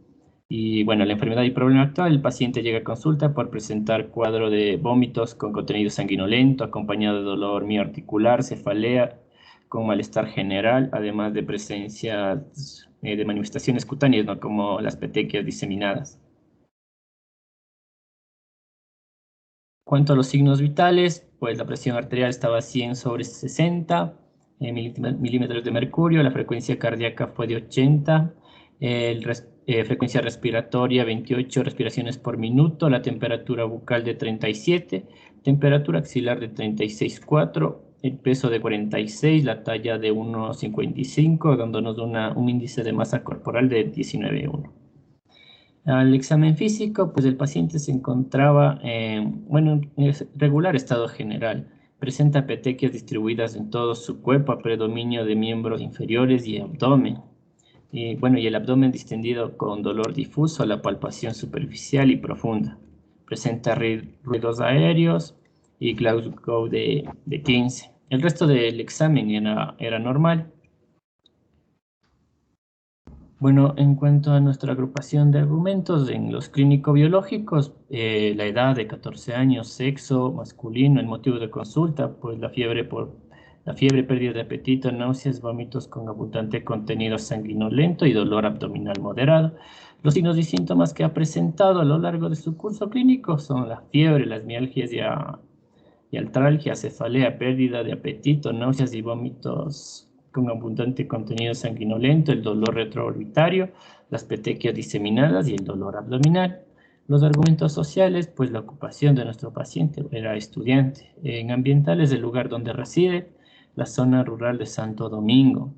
Y bueno, la enfermedad y problema actual, el paciente llega a consulta por presentar cuadro de vómitos con contenido sanguinolento, acompañado de dolor mioarticular, cefalea, con malestar general, además de presencia de manifestaciones cutáneas, ¿no? Como las petequias diseminadas. Cuanto a los signos vitales, pues la presión arterial estaba 100/60 milímetros de mercurio, la frecuencia cardíaca fue de 80, frecuencia respiratoria 28 respiraciones por minuto, la temperatura bucal de 37, temperatura axilar de 36,4, el peso de 46, la talla de 1,55, dándonos un índice de masa corporal de 19,1. Al examen físico, pues el paciente se encontraba en regular estado general. Presenta petequias distribuidas en todo su cuerpo, a predominio de miembros inferiores y abdomen. Y el abdomen distendido con dolor difuso, la palpación superficial y profunda. Presenta ruidos aéreos y Glasgow de 15. El resto del examen era normal. Bueno, en cuanto a nuestra agrupación de argumentos en los clínico-biológicos, la edad de 14 años, sexo masculino, el motivo de consulta, pues la fiebre, pérdida de apetito, náuseas, vómitos con abundante contenido sanguinolento y dolor abdominal moderado. Los signos y síntomas que ha presentado a lo largo de su curso clínico son la fiebre, las mialgias y artralgia, cefalea, pérdida de apetito, náuseas y vómitos con abundante contenido sanguinolento, el dolor retroorbitario, las petequias diseminadas y el dolor abdominal. Los argumentos sociales, pues la ocupación de nuestro paciente era estudiante. En ambientales, el lugar donde reside, la zona rural de Santo Domingo.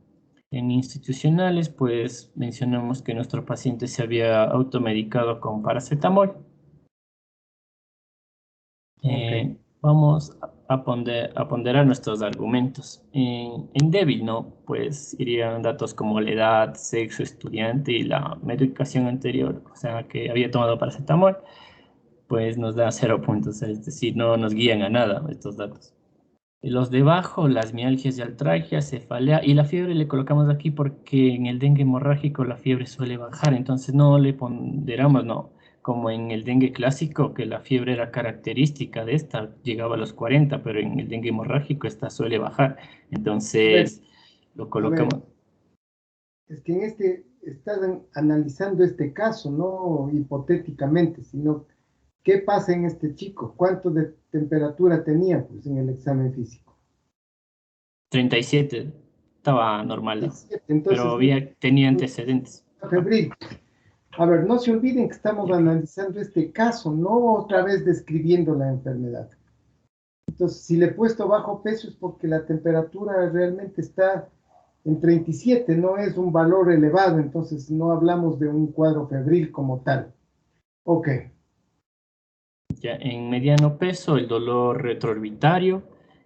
En institucionales, pues mencionamos que nuestro paciente se había automedicado con paracetamol. Vamos a ponderar nuestros argumentos. En débil, ¿no? Pues irían datos como la edad, sexo, estudiante y la medicación anterior, o sea, que había tomado paracetamol, pues nos da 0 puntos, es decir, no nos guían a nada estos datos. Los de abajo, las mialgias y artralgias, cefalea y la fiebre le colocamos aquí porque en el dengue hemorrágico la fiebre suele bajar, entonces no le ponderamos, no. Como en el dengue clásico, que la fiebre era característica de esta, llegaba a los 40, pero en el dengue hemorrágico esta suele bajar. Entonces, lo colocamos. Es que están analizando este caso, no hipotéticamente, sino qué pasa en este chico, cuánto de temperatura tenía pues, en el examen físico. 37, estaba normal, 37, entonces, pero tenía antecedentes. Febril. A ver, no se olviden que estamos analizando este caso, no otra vez describiendo la enfermedad. Entonces, si le he puesto bajo peso es porque la temperatura realmente está en 37, no es un valor elevado, entonces no hablamos de un cuadro febril como tal. Ok. Ya en mediano peso, el dolor retroorbitario,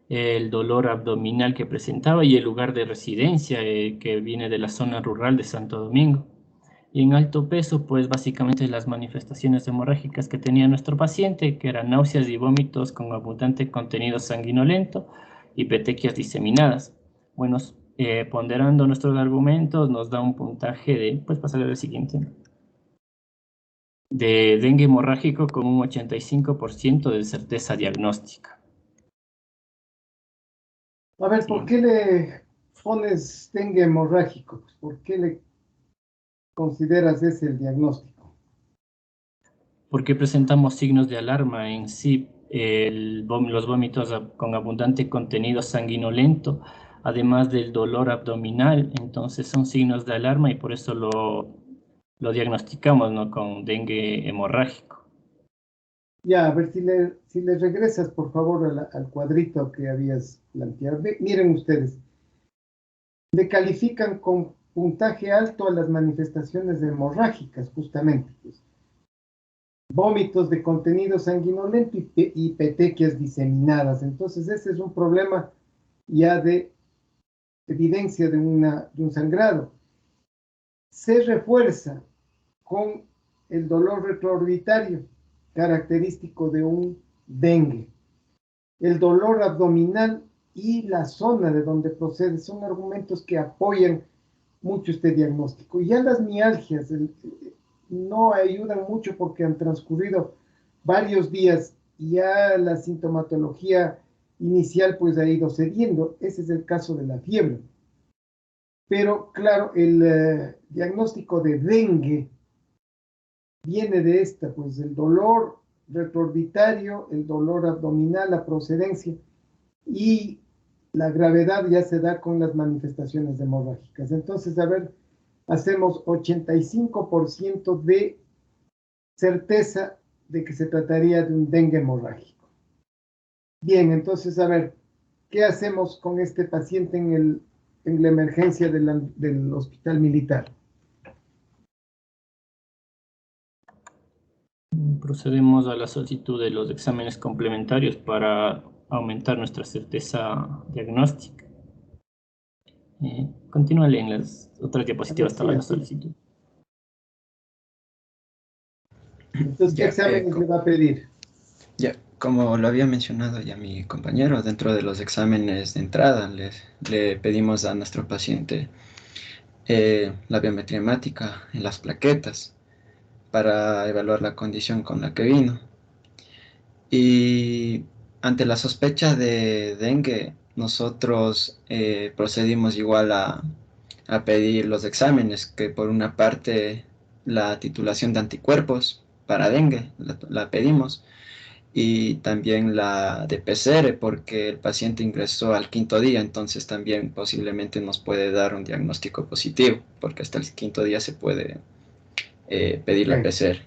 el dolor abdominal que presentaba y el lugar de residencia que viene de la zona rural de Santo Domingo. Y en alto peso, pues básicamente las manifestaciones hemorrágicas que tenía nuestro paciente, que eran náuseas y vómitos con abundante contenido sanguinolento y petequias diseminadas. Bueno, ponderando nuestros argumentos, nos da un puntaje de, pues pasarle al siguiente, de dengue hemorrágico con un 85% de certeza diagnóstica. A ver, ¿por qué le pones dengue hemorrágico? ¿Por qué le consideras ese el diagnóstico? Porque presentamos signos de alarma en sí, los vómitos con abundante contenido sanguinolento, además del dolor abdominal, entonces son signos de alarma y por eso lo diagnosticamos, ¿no? Con dengue hemorrágico. Ya, a ver si le regresas, por favor, al cuadrito que habías planteado. Miren ustedes, le califican con puntaje alto a las manifestaciones hemorrágicas, justamente, pues. Vómitos de contenido sanguinolento y petequias diseminadas. Entonces, ese es un problema ya de evidencia de un sangrado. Se refuerza con el dolor retroorbitario, característico de un dengue. El dolor abdominal y la zona de donde procede son argumentos que apoyan mucho este diagnóstico. Y ya las mialgias no ayudan mucho porque han transcurrido varios días y ya la sintomatología inicial pues ha ido cediendo. Ese es el caso de la fiebre. Pero claro, el diagnóstico de dengue viene de esta, pues el dolor retroorbitario, el dolor abdominal, la procedencia y la gravedad ya se da con las manifestaciones hemorrágicas. Entonces, a ver, hacemos 85% de certeza de que se trataría de un dengue hemorrágico. Bien, entonces, a ver, ¿qué hacemos con este paciente en la emergencia del hospital militar? Procedemos a la solicitud de los exámenes complementarios para aumentar nuestra certeza diagnóstica. Continúale en las otras A ver, diapositivas, estaba sí, la así. solicitud. Entonces, ¿qué Ya, exámenes le va a pedir? ya, como lo había mencionado ya mi compañero, dentro de los exámenes de entrada le pedimos a nuestro paciente la biometría hemática y las plaquetas para evaluar la condición con la que vino. Y ante la sospecha de dengue, nosotros procedimos igual a pedir los exámenes, que por una parte la titulación de anticuerpos para dengue la pedimos, y también la de PCR, porque el paciente ingresó al quinto día, entonces también posiblemente nos puede dar un diagnóstico positivo, porque hasta el quinto día se puede pedir la Ok. PCR.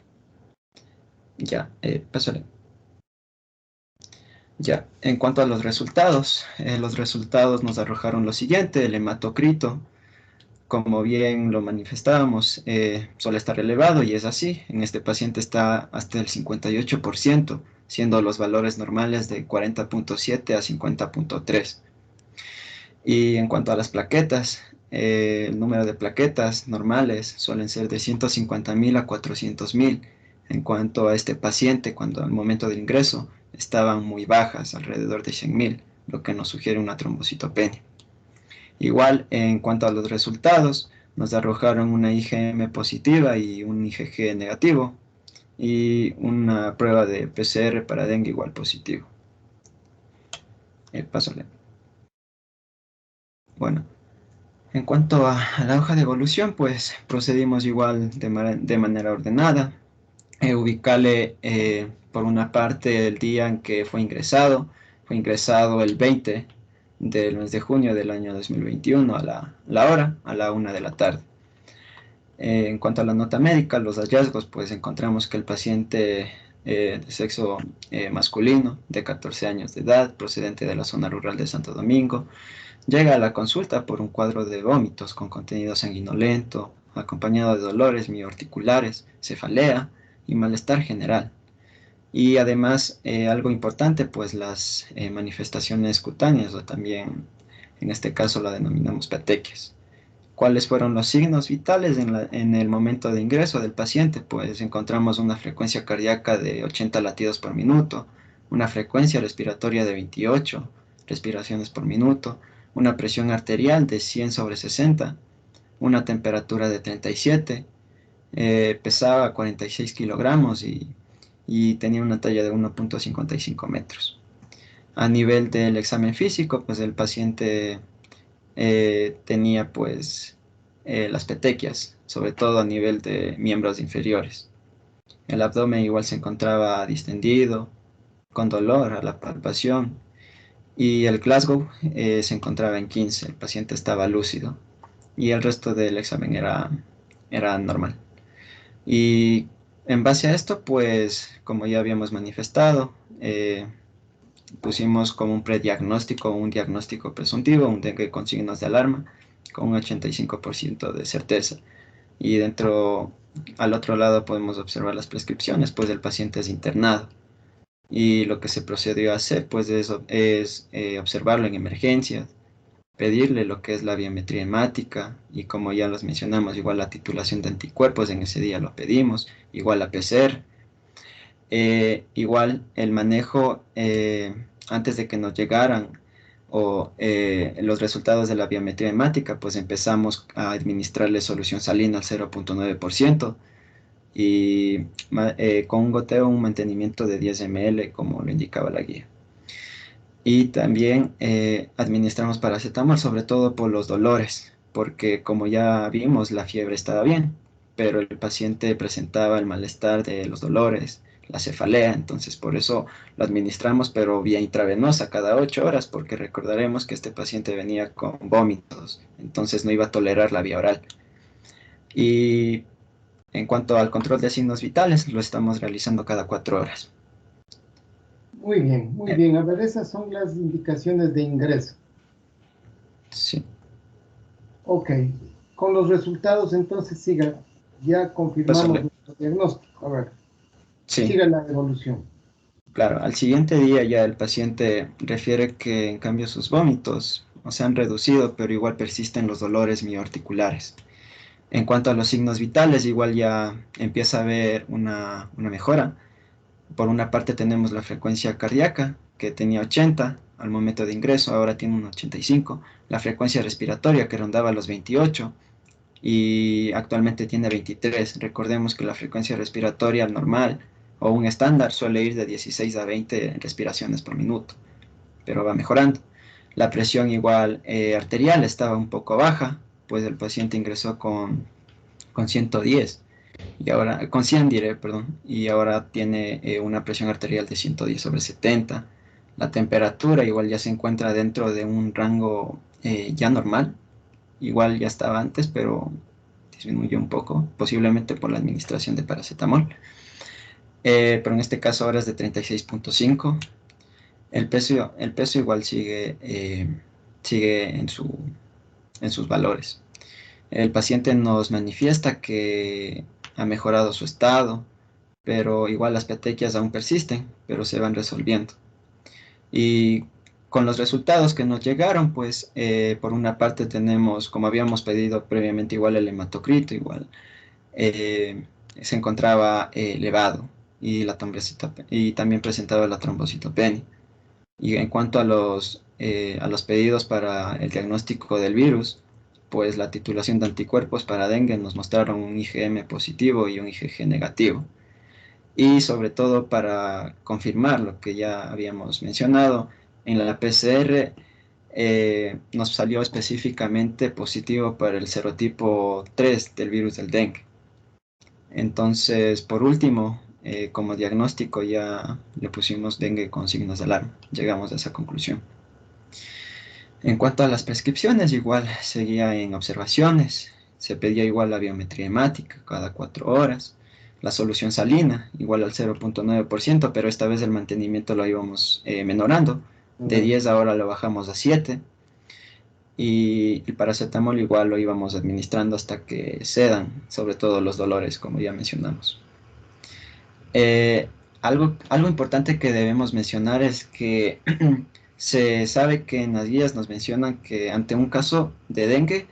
Ya, pásale. Ya, en cuanto a los resultados nos arrojaron lo siguiente: el hematocrito, como bien lo manifestábamos, suele estar elevado y es así. En este paciente está hasta el 58%, siendo los valores normales de 40.7 a 50.3. Y en cuanto a las plaquetas, el número de plaquetas normales suelen ser de 150.000 a 400.000. En cuanto a este paciente, cuando al momento del ingreso estaban muy bajas, alrededor de 100.000, lo que nos sugiere una trombocitopenia. Igual, en cuanto a los resultados, nos arrojaron una IgM positiva y un IgG negativo, y una prueba de PCR para dengue igual positivo. Pásale. Bueno, en cuanto a la hoja de evolución, pues procedimos igual de manera ordenada. Ubicarle por una parte el día en que fue ingresado el 20 del mes de junio del año 2021 a la hora, a la 1 de la tarde. En cuanto a la nota médica, los hallazgos, pues encontramos que el paciente de sexo masculino, de 14 años de edad, procedente de la zona rural de Santo Domingo, llega a la consulta por un cuadro de vómitos con contenido sanguinolento, acompañado de dolores mioarticulares, cefalea y malestar general. Y además, algo importante, pues las manifestaciones cutáneas, o también en este caso la denominamos petequias. ¿Cuáles fueron los signos vitales en el momento de ingreso del paciente? Pues encontramos una frecuencia cardíaca de 80 latidos por minuto, una frecuencia respiratoria de 28 respiraciones por minuto, una presión arterial de 100/60, una temperatura de 37, pesaba 46 kilogramos y tenía una talla de 1.55 metros. A nivel del examen físico, pues el paciente tenía pues las petequias, sobre todo a nivel de miembros inferiores. El abdomen igual se encontraba distendido, con dolor a la palpación, y el Glasgow se encontraba en 15, el paciente estaba lúcido y el resto del examen era normal. Y En base a esto, pues, como ya habíamos manifestado, pusimos como un prediagnóstico, un diagnóstico presuntivo, un dengue con signos de alarma, con un 85% de certeza. Y al otro lado podemos observar las prescripciones, pues el paciente es internado. Y lo que se procedió a hacer, pues, es observarlo en emergencias, pedirle lo que es la biometría hemática, y como ya los mencionamos, igual la titulación de anticuerpos, en ese día lo pedimos, igual la PCR. Igual el manejo antes de que nos llegaran los resultados de la biometría hemática, pues empezamos a administrarle solución salina al 0.9% y con un goteo, un mantenimiento de 10 ml, como lo indicaba la guía. Y también administramos paracetamol, sobre todo por los dolores, porque como ya vimos, la fiebre estaba bien, pero el paciente presentaba el malestar de los dolores, la cefalea, entonces por eso lo administramos, pero vía intravenosa cada 8 horas, porque recordaremos que este paciente venía con vómitos, entonces no iba a tolerar la vía oral. Y en cuanto al control de signos vitales, lo estamos realizando cada 4 horas. Muy bien, muy bien. A ver, esas son las indicaciones de ingreso. Sí. Ok, con los resultados entonces siga. Ya confirmamos Pásale. nuestro diagnóstico. A ver, Sí. siga la evolución. Claro, al siguiente día ya el paciente refiere que en cambio sus vómitos se han reducido, pero igual persisten los dolores mioarticulares. En cuanto a los signos vitales, igual ya empieza a haber una mejora. Por una parte tenemos la frecuencia cardíaca, que tenía 80 al momento de ingreso, ahora tiene un 85. La frecuencia respiratoria, que rondaba los 28, y actualmente tiene 23. Recordemos que la frecuencia respiratoria normal o un estándar suele ir de 16 a 20 respiraciones por minuto, pero va mejorando. La presión igual arterial estaba un poco baja, pues el paciente ingresó con 110 y ahora con 100 diré, perdón, y ahora tiene una presión arterial de 110/70. La temperatura igual ya se encuentra dentro de un rango ya normal, igual ya estaba antes, pero disminuyó un poco, posiblemente por la administración de paracetamol. Pero en este caso ahora es de 36.5. El peso igual sigue en sus valores. El paciente nos manifiesta que ha mejorado su estado, pero igual las petequias aún persisten, pero se van resolviendo. Y con los resultados que nos llegaron, pues por una parte tenemos, como habíamos pedido previamente, igual el hematocrito, igual se encontraba elevado, y y también presentaba la trombocitopenia. Y en cuanto a los pedidos para el diagnóstico del virus, pues la titulación de anticuerpos para dengue nos mostraron un IgM positivo y un IgG negativo. Y sobre todo para confirmar lo que ya habíamos mencionado, en la PCR nos salió específicamente positivo para el serotipo 3 del virus del dengue. Entonces, por último, como diagnóstico ya le pusimos dengue con signos de alarma. Llegamos a esa conclusión. En cuanto a las prescripciones, igual seguía en observaciones. Se pedía igual la biometría hemática cada 4 horas. La solución salina, igual al 0.9%, pero esta vez el mantenimiento lo íbamos menorando. De 10 ahora lo bajamos a 7. Y el paracetamol igual lo íbamos administrando hasta que cedan, sobre todo los dolores, como ya mencionamos. Algo importante que debemos mencionar es que se sabe que en las guías nos mencionan que ante un caso de dengue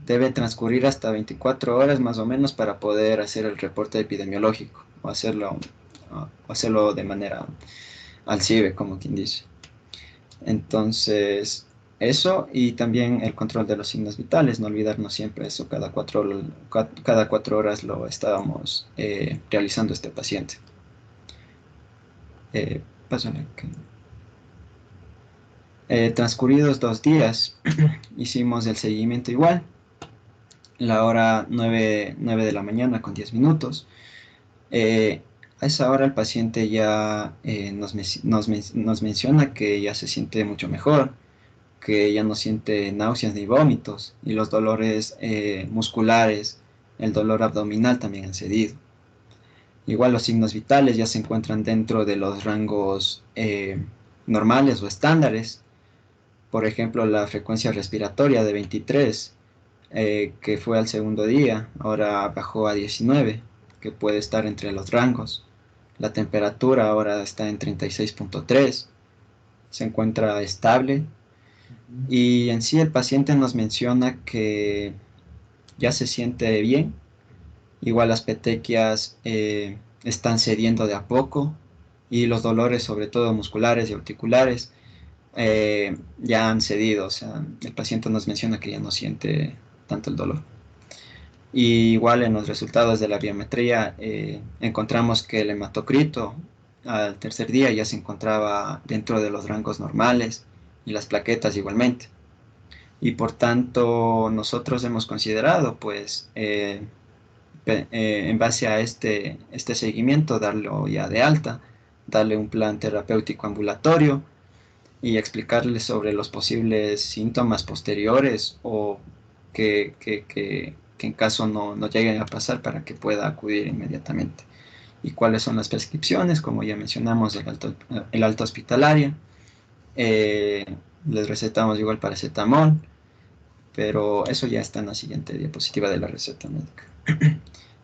debe transcurrir hasta 24 horas más o menos para poder hacer el reporte epidemiológico o hacerlo de manera al CIBE, como quien dice. Entonces, eso, y también el control de los signos vitales, no olvidarnos siempre eso, cada 4 horas lo estábamos realizando este paciente. Pásale. Transcurridos 2 días, hicimos el seguimiento igual, la hora 9 de la mañana con 10 minutos. A esa hora el paciente ya nos menciona que ya se siente mucho mejor, que ya no siente náuseas ni vómitos, y los dolores musculares, el dolor abdominal también han cedido. Igual los signos vitales ya se encuentran dentro de los rangos normales o estándares. Por ejemplo, la frecuencia respiratoria de 23, que fue al segundo día, ahora bajó a 19, que puede estar entre los rangos. La temperatura ahora está en 36.3, se encuentra estable. Y en sí el paciente nos menciona que ya se siente bien. Igual las petequias están cediendo de a poco y los dolores, sobre todo musculares y articulares, ya han cedido. O sea, el paciente nos menciona que ya no siente tanto el dolor. Y igual en los resultados de la biometría encontramos que el hematocrito al tercer día ya se encontraba dentro de los rangos normales y las plaquetas igualmente. Y por tanto nosotros hemos considerado pues en base a este seguimiento darlo ya de alta, darle un plan terapéutico ambulatorio y explicarle sobre los posibles síntomas posteriores o que en caso no lleguen a pasar para que pueda acudir inmediatamente. Y cuáles son las prescripciones, como ya mencionamos, el alta hospitalaria. Eh, Les recetamos igual paracetamol, pero eso ya está en la siguiente diapositiva de la receta médica.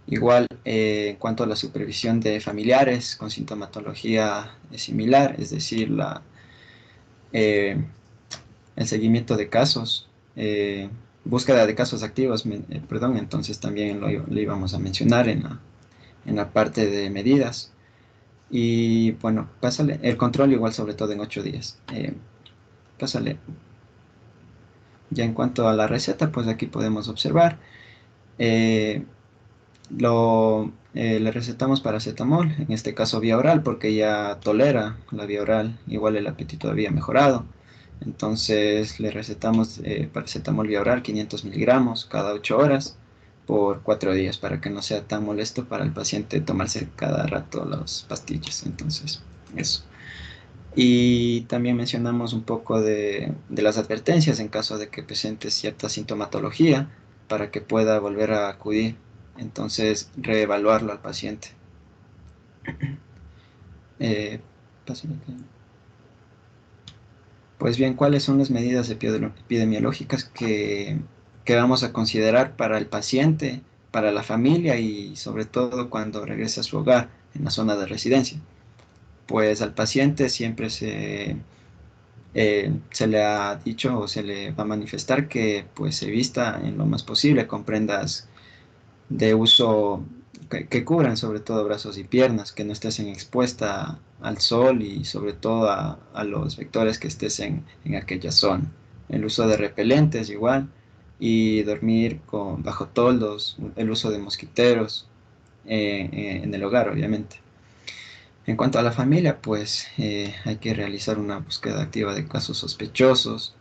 Igual, en cuanto a la supervisión de familiares con sintomatología similar, es decir, eh, el seguimiento de casos, búsqueda de casos activos, perdón, entonces también lo íbamos a mencionar en la parte de medidas. Y bueno, pásale, el control igual sobre todo en 8 días. Pásale. Ya en cuanto a la receta, pues aquí podemos observar. eh, Le recetamos paracetamol, en este caso vía oral, porque ya tolera la vía oral, igual el apetito había mejorado. Entonces le recetamos paracetamol vía oral, 500 miligramos cada 8 horas por 4 días, para que no sea tan molesto para el paciente tomarse cada rato las pastillas. Entonces, eso. Y también mencionamos un poco de las advertencias en caso de que presente cierta sintomatología para que pueda volver a acudir. Entonces, reevaluarlo al paciente. Eh, pues bien, ¿cuáles son las medidas epidemiológicas que vamos a considerar para el paciente, para la familia y sobre todo cuando regrese a su hogar en la zona de residencia? Pues al paciente siempre se le ha dicho o se le va a manifestar que pues se vista en lo más posible con prendas de uso que cubran sobre todo brazos y piernas, que no estés expuesta al sol y sobre todo a los vectores que estés en aquella zona. El uso de repelentes igual y dormir bajo toldos, el uso de mosquiteros en el hogar obviamente. En cuanto a la familia, pues hay que realizar una búsqueda activa de casos sospechosos,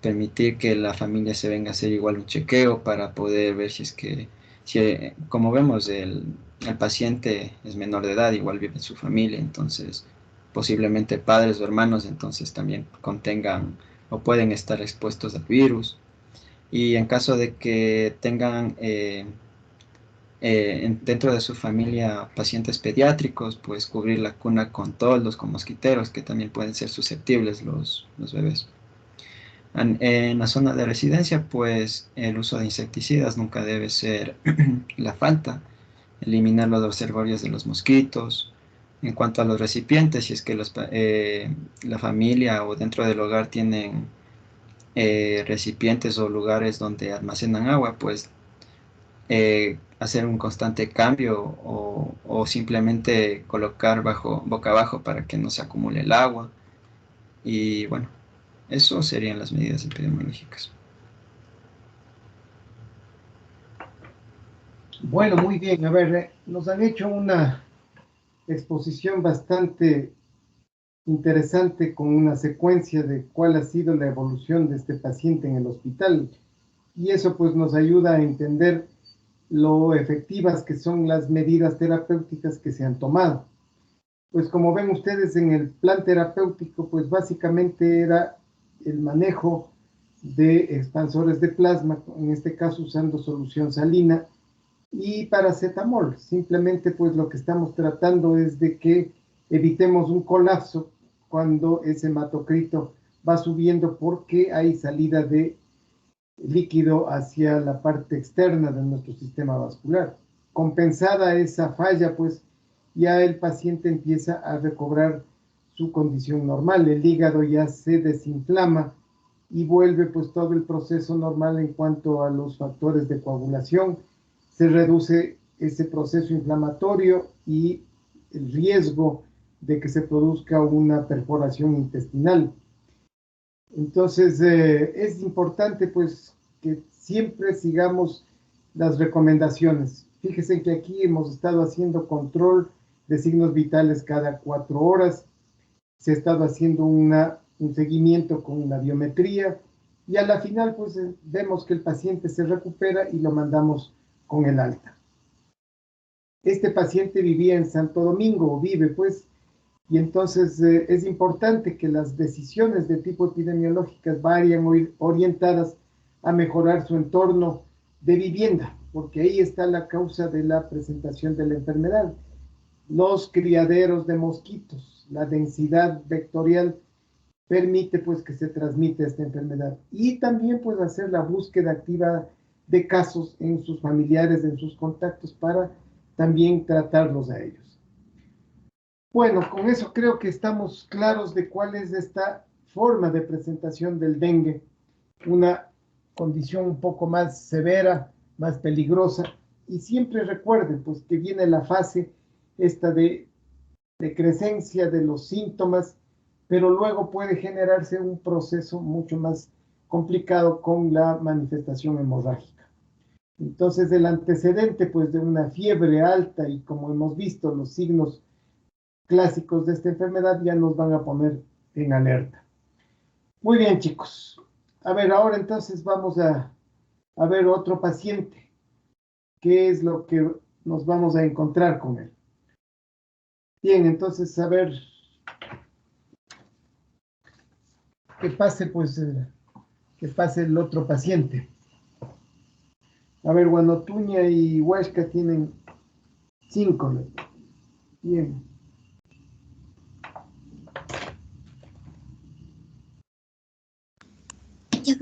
permitir que la familia se venga a hacer igual un chequeo para poder ver si es que, como vemos, el paciente es menor de edad, igual vive en su familia, entonces posiblemente padres o hermanos entonces también contengan o pueden estar expuestos al virus. Y en caso de que tengan dentro de su familia pacientes pediátricos, pues cubrir la cuna con toldos, con mosquiteros, que también pueden ser susceptibles los bebés. En la zona de residencia, pues el uso de insecticidas nunca debe ser la falta. Eliminar los reservorios de los mosquitos. En cuanto a los recipientes, si es que la familia o dentro del hogar tienen recipientes o lugares donde almacenan agua, pues hacer un constante cambio o simplemente colocar boca abajo para que no se acumule el agua. Y bueno, eso serían las medidas epidemiológicas. Bueno, muy bien. A ver, nos han hecho una exposición bastante interesante con una secuencia de cuál ha sido la evolución de este paciente en el hospital. Y eso pues nos ayuda a entender lo efectivas que son las medidas terapéuticas que se han tomado. Pues como ven ustedes en el plan terapéutico, pues básicamente era el manejo de expansores de plasma, en este caso usando solución salina, y paracetamol. Simplemente pues lo que estamos tratando es de que evitemos un colapso cuando ese hematocrito va subiendo porque hay salida de líquido hacia la parte externa de nuestro sistema vascular. Compensada esa falla, pues ya el paciente empieza a recobrar su condición normal, el hígado ya se desinflama y vuelve pues todo el proceso normal en cuanto a los factores de coagulación, se reduce ese proceso inflamatorio y el riesgo de que se produzca una perforación intestinal. Entonces, es importante pues que siempre sigamos las recomendaciones. Fíjense que aquí hemos estado haciendo control de signos vitales cada 4 horas, se ha estado haciendo un seguimiento con la biometría y a la final pues vemos que el paciente se recupera y lo mandamos con el alta. Este paciente vivía en Santo Domingo, o vive pues, y entonces es importante que las decisiones de tipo epidemiológicas vayan orientadas a mejorar su entorno de vivienda, porque ahí está la causa de la presentación de la enfermedad. Los criaderos de mosquitos, la densidad vectorial permite pues que se transmita esta enfermedad. Y también pues hacer la búsqueda activa de casos en sus familiares, en sus contactos, para también tratarlos a ellos. Bueno, con eso creo que estamos claros de cuál es esta forma de presentación del dengue, una condición un poco más severa, más peligrosa, y siempre recuerden pues que viene la fase esta de decrecencia de los síntomas, pero luego puede generarse un proceso mucho más complicado con la manifestación hemorrágica. Entonces el antecedente pues de una fiebre alta y como hemos visto los signos clásicos de esta enfermedad ya nos van a poner en alerta. Muy bien, chicos. A ver, ahora entonces vamos a ver otro paciente. ¿Qué es lo que nos vamos a encontrar con él? Bien, entonces, a ver, que pase, pues, que pase el otro paciente. A ver, Guanotuña y Huesca tienen 5. Bien.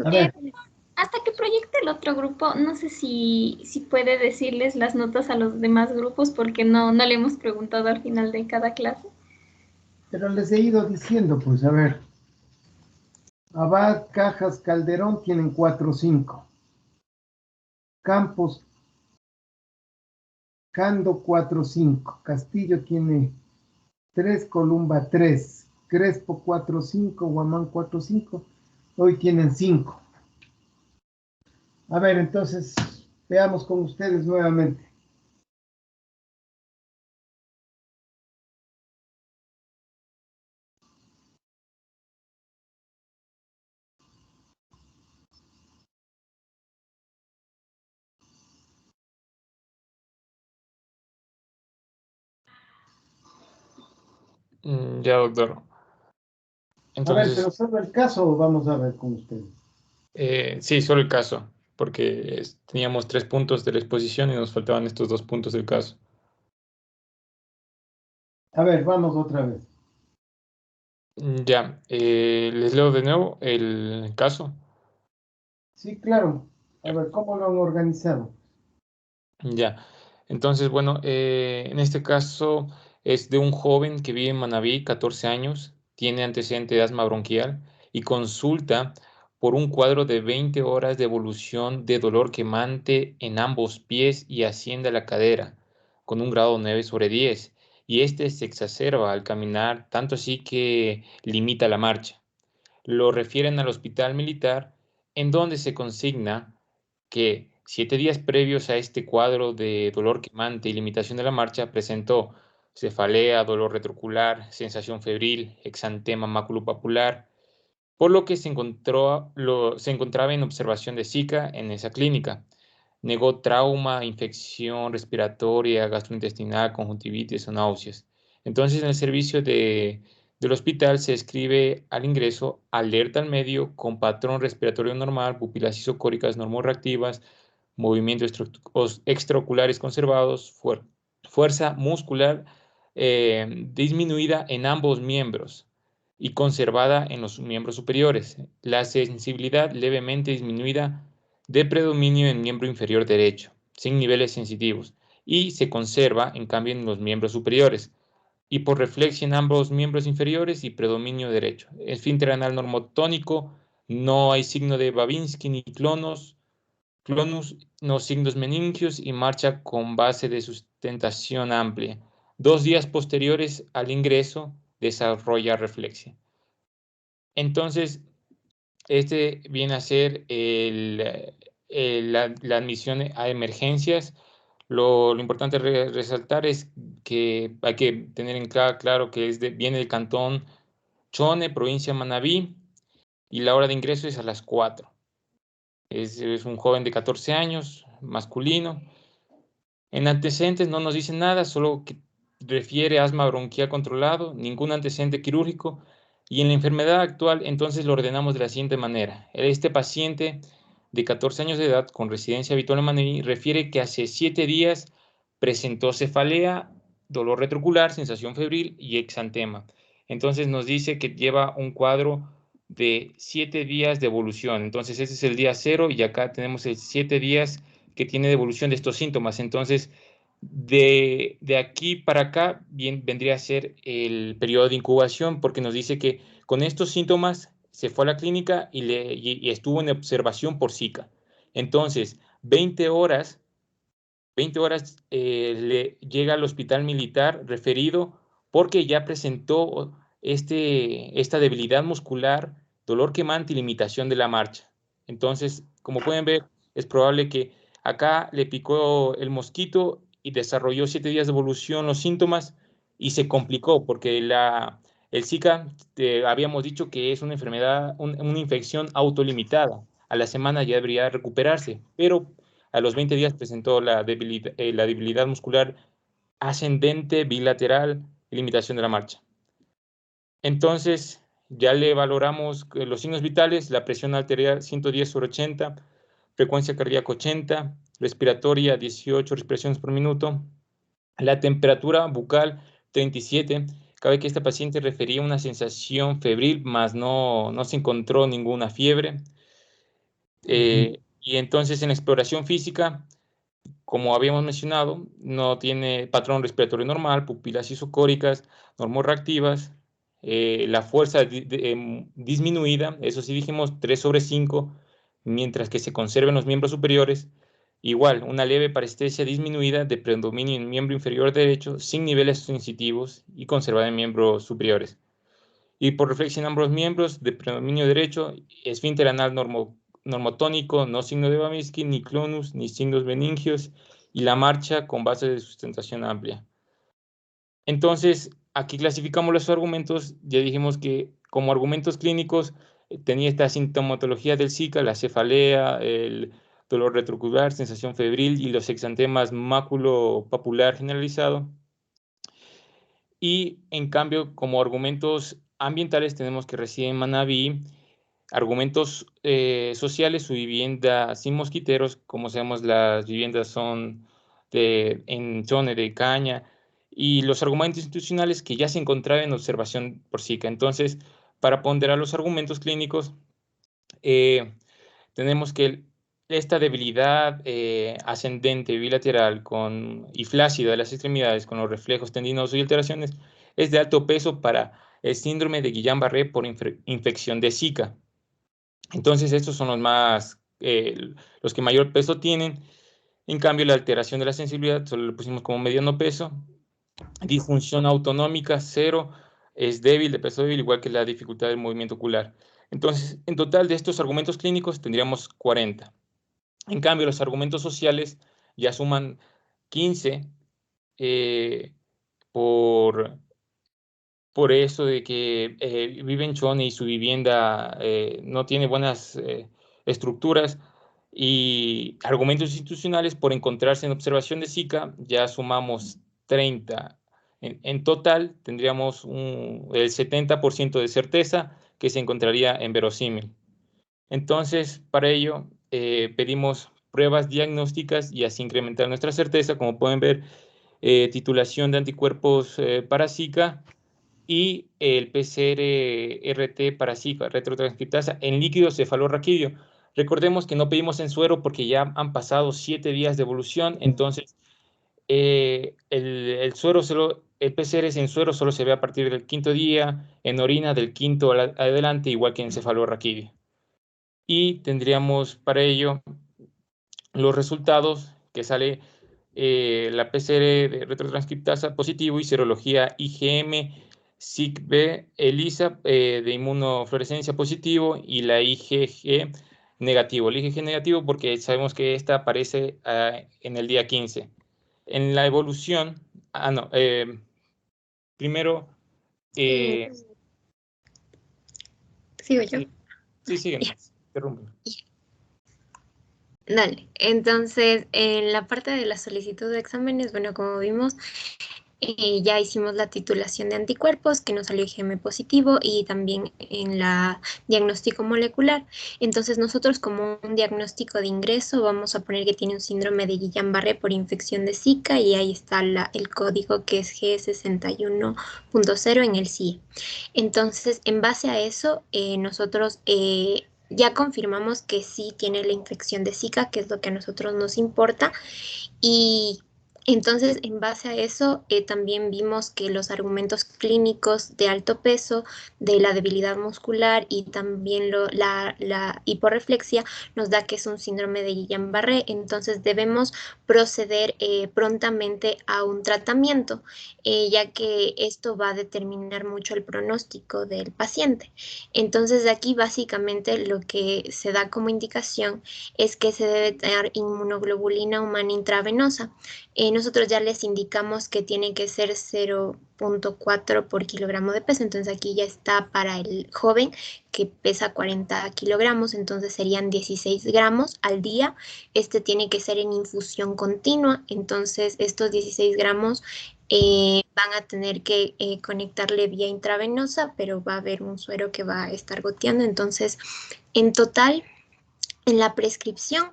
A ver. Hasta que proyecte el otro grupo, no sé si puede decirles las notas a los demás grupos porque no le hemos preguntado al final de cada clase. Pero les he ido diciendo, pues, a ver. Abad, Cajas, Calderón tienen 4-5. Campos, Cando 4-5. Castillo tiene 3, Columba 3. Crespo 4-5, Guamán 4-5. Hoy tienen 5. A ver, entonces, veamos con ustedes nuevamente. Ya, doctor. Entonces, a ver, pero solo el caso vamos a ver con ustedes. Sí, solo el caso, porque teníamos 3 puntos de la exposición y nos faltaban estos 2 puntos del caso. A ver, vamos otra vez. Ya, les leo de nuevo el caso. Sí, claro. A ver, ¿cómo lo han organizado? Ya, entonces, bueno, en este caso es de un joven que vive en Manabí, 14 años, tiene antecedente de asma bronquial y consulta por un cuadro de 20 horas de evolución de dolor quemante en ambos pies y asciende a la cadera, con un grado 9/10, y este se exacerba al caminar, tanto así que limita la marcha. Lo refieren al hospital militar, en donde se consigna que 7 días previos a este cuadro de dolor quemante y limitación de la marcha presentó cefalea, dolor retrocular, sensación febril, exantema maculopapular, por lo que se encontraba en observación de Zika en esa clínica. Negó trauma, infección respiratoria, gastrointestinal, conjuntivitis o náuseas. Entonces, en el servicio del hospital se escribe al ingreso alerta al medio con patrón respiratorio normal, pupilas isocóricas normorreactivas, movimientos extraoculares conservados, fuerza muscular disminuida en ambos miembros y conservada en los miembros superiores. La sensibilidad levemente disminuida de predominio en miembro inferior derecho, sin niveles sensitivos, y se conserva, en cambio, en los miembros superiores. Hiporreflexia en ambos miembros inferiores y predominio derecho. Esfínter anal normotónico, no hay signo de Babinski ni clonus, no signos meningios y marcha con base de sustentación amplia. 2 días posteriores al ingreso desarrolla reflexia. Entonces, este viene a ser la admisión a emergencias. Lo importante resaltar es que hay que tener en claro que viene del cantón Chone, provincia de Manabí, y la hora de ingreso es a las 4. Es un joven de 14 años, masculino. En antecedentes no nos dice nada, solo que refiere asma bronquial controlado, ningún antecedente quirúrgico. Y en la enfermedad actual, entonces lo ordenamos de la siguiente manera. Este paciente de 14 años de edad con residencia habitual en Manabí refiere que hace 7 días presentó cefalea, dolor retrocular, sensación febril y exantema. Entonces nos dice que lleva un cuadro de 7 días de evolución. Entonces ese es el día 0 y acá tenemos el 7 días que tiene de evolución de estos síntomas. Entonces, de aquí para acá vendría a ser el periodo de incubación, porque nos dice que con estos síntomas se fue a la clínica y estuvo en observación por Zika. Entonces, 20 horas le llega al hospital militar referido porque ya presentó esta debilidad muscular, dolor quemante y limitación de la marcha. Entonces, como pueden ver, es probable que acá le picó el mosquito y desarrolló 7 días de evolución los síntomas y se complicó porque el Zika, habíamos dicho que es una enfermedad, una infección autolimitada. A la semana ya debería recuperarse, pero a los 20 días presentó la debilidad muscular ascendente bilateral y limitación de la marcha. Entonces, ya le valoramos los signos vitales, la presión arterial 110/80, frecuencia cardíaca 80, respiratoria 18 respiraciones por minuto, la temperatura bucal 37. Cabe que esta paciente refería una sensación febril, más no se encontró ninguna fiebre. Y entonces en la exploración física, como habíamos mencionado, no tiene patrón respiratorio normal, pupilas isocóricas, normorreactivas, la fuerza disminuida, eso sí dijimos 3/5, mientras que se conserven los miembros superiores. Igual, una leve parestesia disminuida de predominio en miembro inferior derecho, sin niveles sensitivos y conservada en miembros superiores. Y por reflexión en ambos miembros de predominio derecho, esfínter anal normotónico, no signo de Babinski, ni clonus, ni signos meningios, y la marcha con base de sustentación amplia. Entonces, aquí clasificamos los argumentos. Ya dijimos que como argumentos clínicos tenía esta sintomatología del Zika, la cefalea, el dolor retrocular, sensación febril y los exantemas máculo-papular generalizado. Y en cambio, como argumentos ambientales tenemos que reside en Manabí. Argumentos sociales, su vivienda sin mosquiteros. Como sabemos, las viviendas son en Chone de caña. Y los argumentos institucionales que ya se encontraban en observación por Zika. Entonces, para ponderar los argumentos clínicos, tenemos que esta debilidad ascendente bilateral y flácida de las extremidades con los reflejos tendinosos y alteraciones es de alto peso para el síndrome de Guillain-Barré por infección de Zika. Entonces, estos son los que mayor peso tienen. En cambio, la alteración de la sensibilidad solo lo pusimos como mediano peso. Disfunción autonómica 0, es débil, de peso débil, igual que la dificultad del movimiento ocular. Entonces, en total de estos argumentos clínicos tendríamos 40. En cambio, los argumentos sociales ya suman 15 por eso de que vive en Chone y su vivienda no tiene buenas estructuras, y argumentos institucionales por encontrarse en observación de Zika ya sumamos 30. En total tendríamos el 70% de certeza que se encontraría en verosímil. Entonces, para ello pedimos pruebas diagnósticas y así incrementar nuestra certeza. Como pueden ver, titulación de anticuerpos para Zika y el PCR-RT para Zika, retrotranscriptasa, en líquido cefalorraquídeo. Recordemos que no pedimos en suero porque ya han pasado 7 días de evolución, entonces el PCR en suero solo se ve a partir del 5.º día, en orina del 5.º adelante, igual que en cefalorraquídeo. Y tendríamos para ello los resultados que sale la PCR de retrotranscriptasa positivo y serología IgM, SIG-B, ELISA de inmunofluorescencia positivo y la IgG negativo. El IgG negativo porque sabemos que esta aparece en el día 15. En la evolución, primero... ¿Sigo yo? Sí, siguen. Interrumpen. Dale, entonces en la parte de la solicitud de exámenes, bueno, como vimos, ya hicimos la titulación de anticuerpos que nos salió IgM positivo y también en la diagnóstico molecular. Entonces nosotros como un diagnóstico de ingreso vamos a poner que tiene un síndrome de Guillain-Barré por infección de Zika y ahí está el código que es G61.0 en el CIE. Entonces en base a eso nosotros... ya confirmamos que sí tiene la infección de Zika, que es lo que a nosotros nos importa, y entonces en base a eso también vimos que los argumentos clínicos de alto peso, de la debilidad muscular y también la hiporreflexia nos da que es un síndrome de Guillain-Barré, entonces debemos proceder prontamente a un tratamiento, ya que esto va a determinar mucho el pronóstico del paciente. Entonces aquí básicamente lo que se da como indicación es que se debe dar inmunoglobulina humana intravenosa. Nosotros ya les indicamos que tiene que ser 0.4 por kilogramo de peso, entonces aquí ya está para el joven que pesa 40 kilogramos, entonces serían 16 gramos al día. Este tiene que ser en infusión continua, entonces estos 16 gramos van a tener que conectarle vía intravenosa, pero va a haber un suero que va a estar goteando, entonces en total en la prescripción,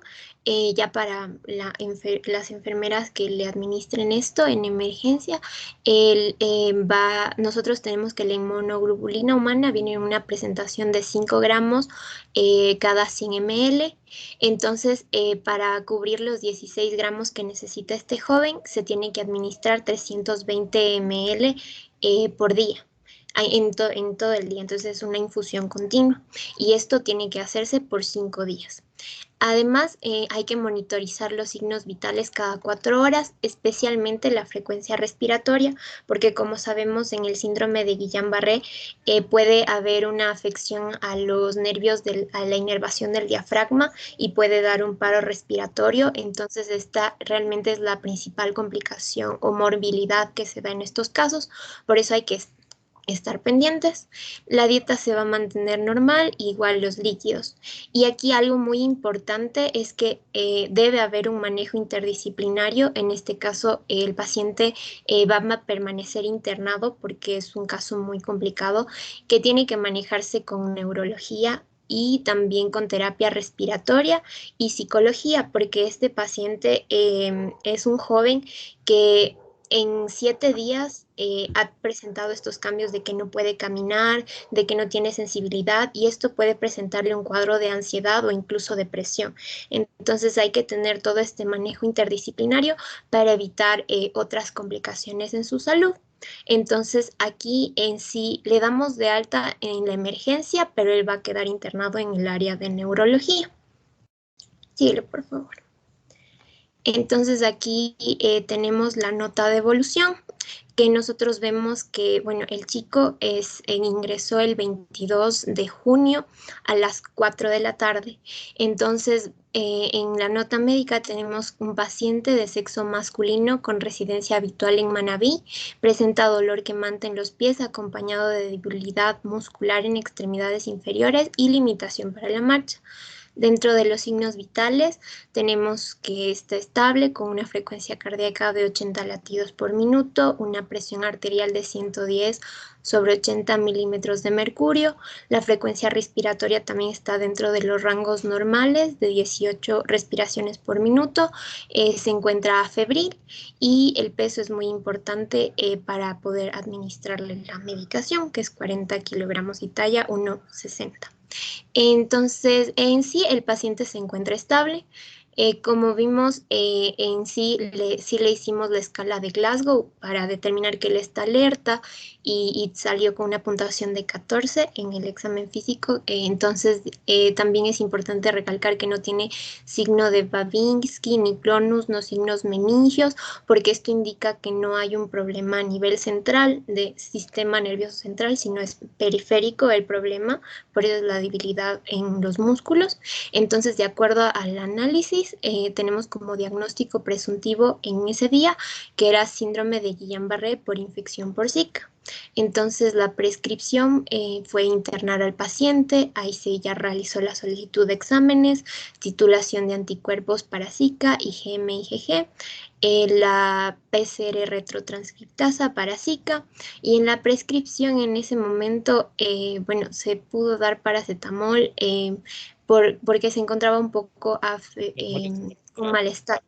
ya para las enfermeras que le administren esto en emergencia, nosotros tenemos que la inmunoglobulina humana viene en una presentación de 5 gramos cada 100 ml. Entonces, para cubrir los 16 gramos que necesita este joven, se tiene que administrar 320 ml por día. En todo el día, entonces es una infusión continua y esto tiene que hacerse por 5 días. Además, hay que monitorizar los signos vitales cada 4 horas, especialmente la frecuencia respiratoria, porque como sabemos en el síndrome de Guillain-Barré puede haber una afección a los nervios, a la inervación del diafragma y puede dar un paro respiratorio, entonces esta realmente es la principal complicación o morbilidad que se da en estos casos, por eso hay que estar pendientes. La dieta se va a mantener normal, igual los líquidos. Y aquí algo muy importante es que debe haber un manejo interdisciplinario. En este caso, el paciente va a permanecer internado porque es un caso muy complicado que tiene que manejarse con neurología y también con terapia respiratoria y psicología, porque este paciente es un joven que en 7 días ha presentado estos cambios de que no puede caminar, de que no tiene sensibilidad y esto puede presentarle un cuadro de ansiedad o incluso depresión. Entonces hay que tener todo este manejo interdisciplinario para evitar otras complicaciones en su salud. Entonces aquí en sí le damos de alta en la emergencia, pero él va a quedar internado en el área de neurología. Síguele, por favor. Entonces aquí tenemos la nota de evolución, que nosotros vemos que, bueno, el chico ingresó el 22 de junio a las 4 de la tarde. Entonces, en la nota médica tenemos un paciente de sexo masculino con residencia habitual en Manabí, presenta dolor quemante en los pies acompañado de debilidad muscular en extremidades inferiores y limitación para la marcha. Dentro de los signos vitales tenemos que está estable con una frecuencia cardíaca de 80 latidos por minuto, una presión arterial de 110 sobre 80 milímetros de mercurio. La frecuencia respiratoria también está dentro de los rangos normales de 18 respiraciones por minuto. Se encuentra febril y el peso es muy importante para poder administrarle la medicación, que es 40 kilogramos y talla 1,60. Entonces, en sí, el paciente se encuentra estable. Como vimos, en sí le hicimos la escala de Glasgow para determinar que él está alerta y salió con una puntuación de 14 en el examen físico. Entonces, también es importante recalcar que no tiene signo de Babinski ni clonus, no signos meningios, porque esto indica que no hay un problema a nivel central de sistema nervioso central, sino es periférico el problema, por eso es la debilidad en los músculos. Entonces, de acuerdo al análisis, tenemos como diagnóstico presuntivo en ese día que era síndrome de Guillain-Barré por infección por Zika. Entonces la prescripción fue internar al paciente, ahí se ya realizó la solicitud de exámenes, titulación de anticuerpos para Zika, IgM, IgG, la PCR retrotranscriptasa para Zika, y en la prescripción en ese momento, bueno, se pudo dar paracetamol porque se encontraba un poco con malestar.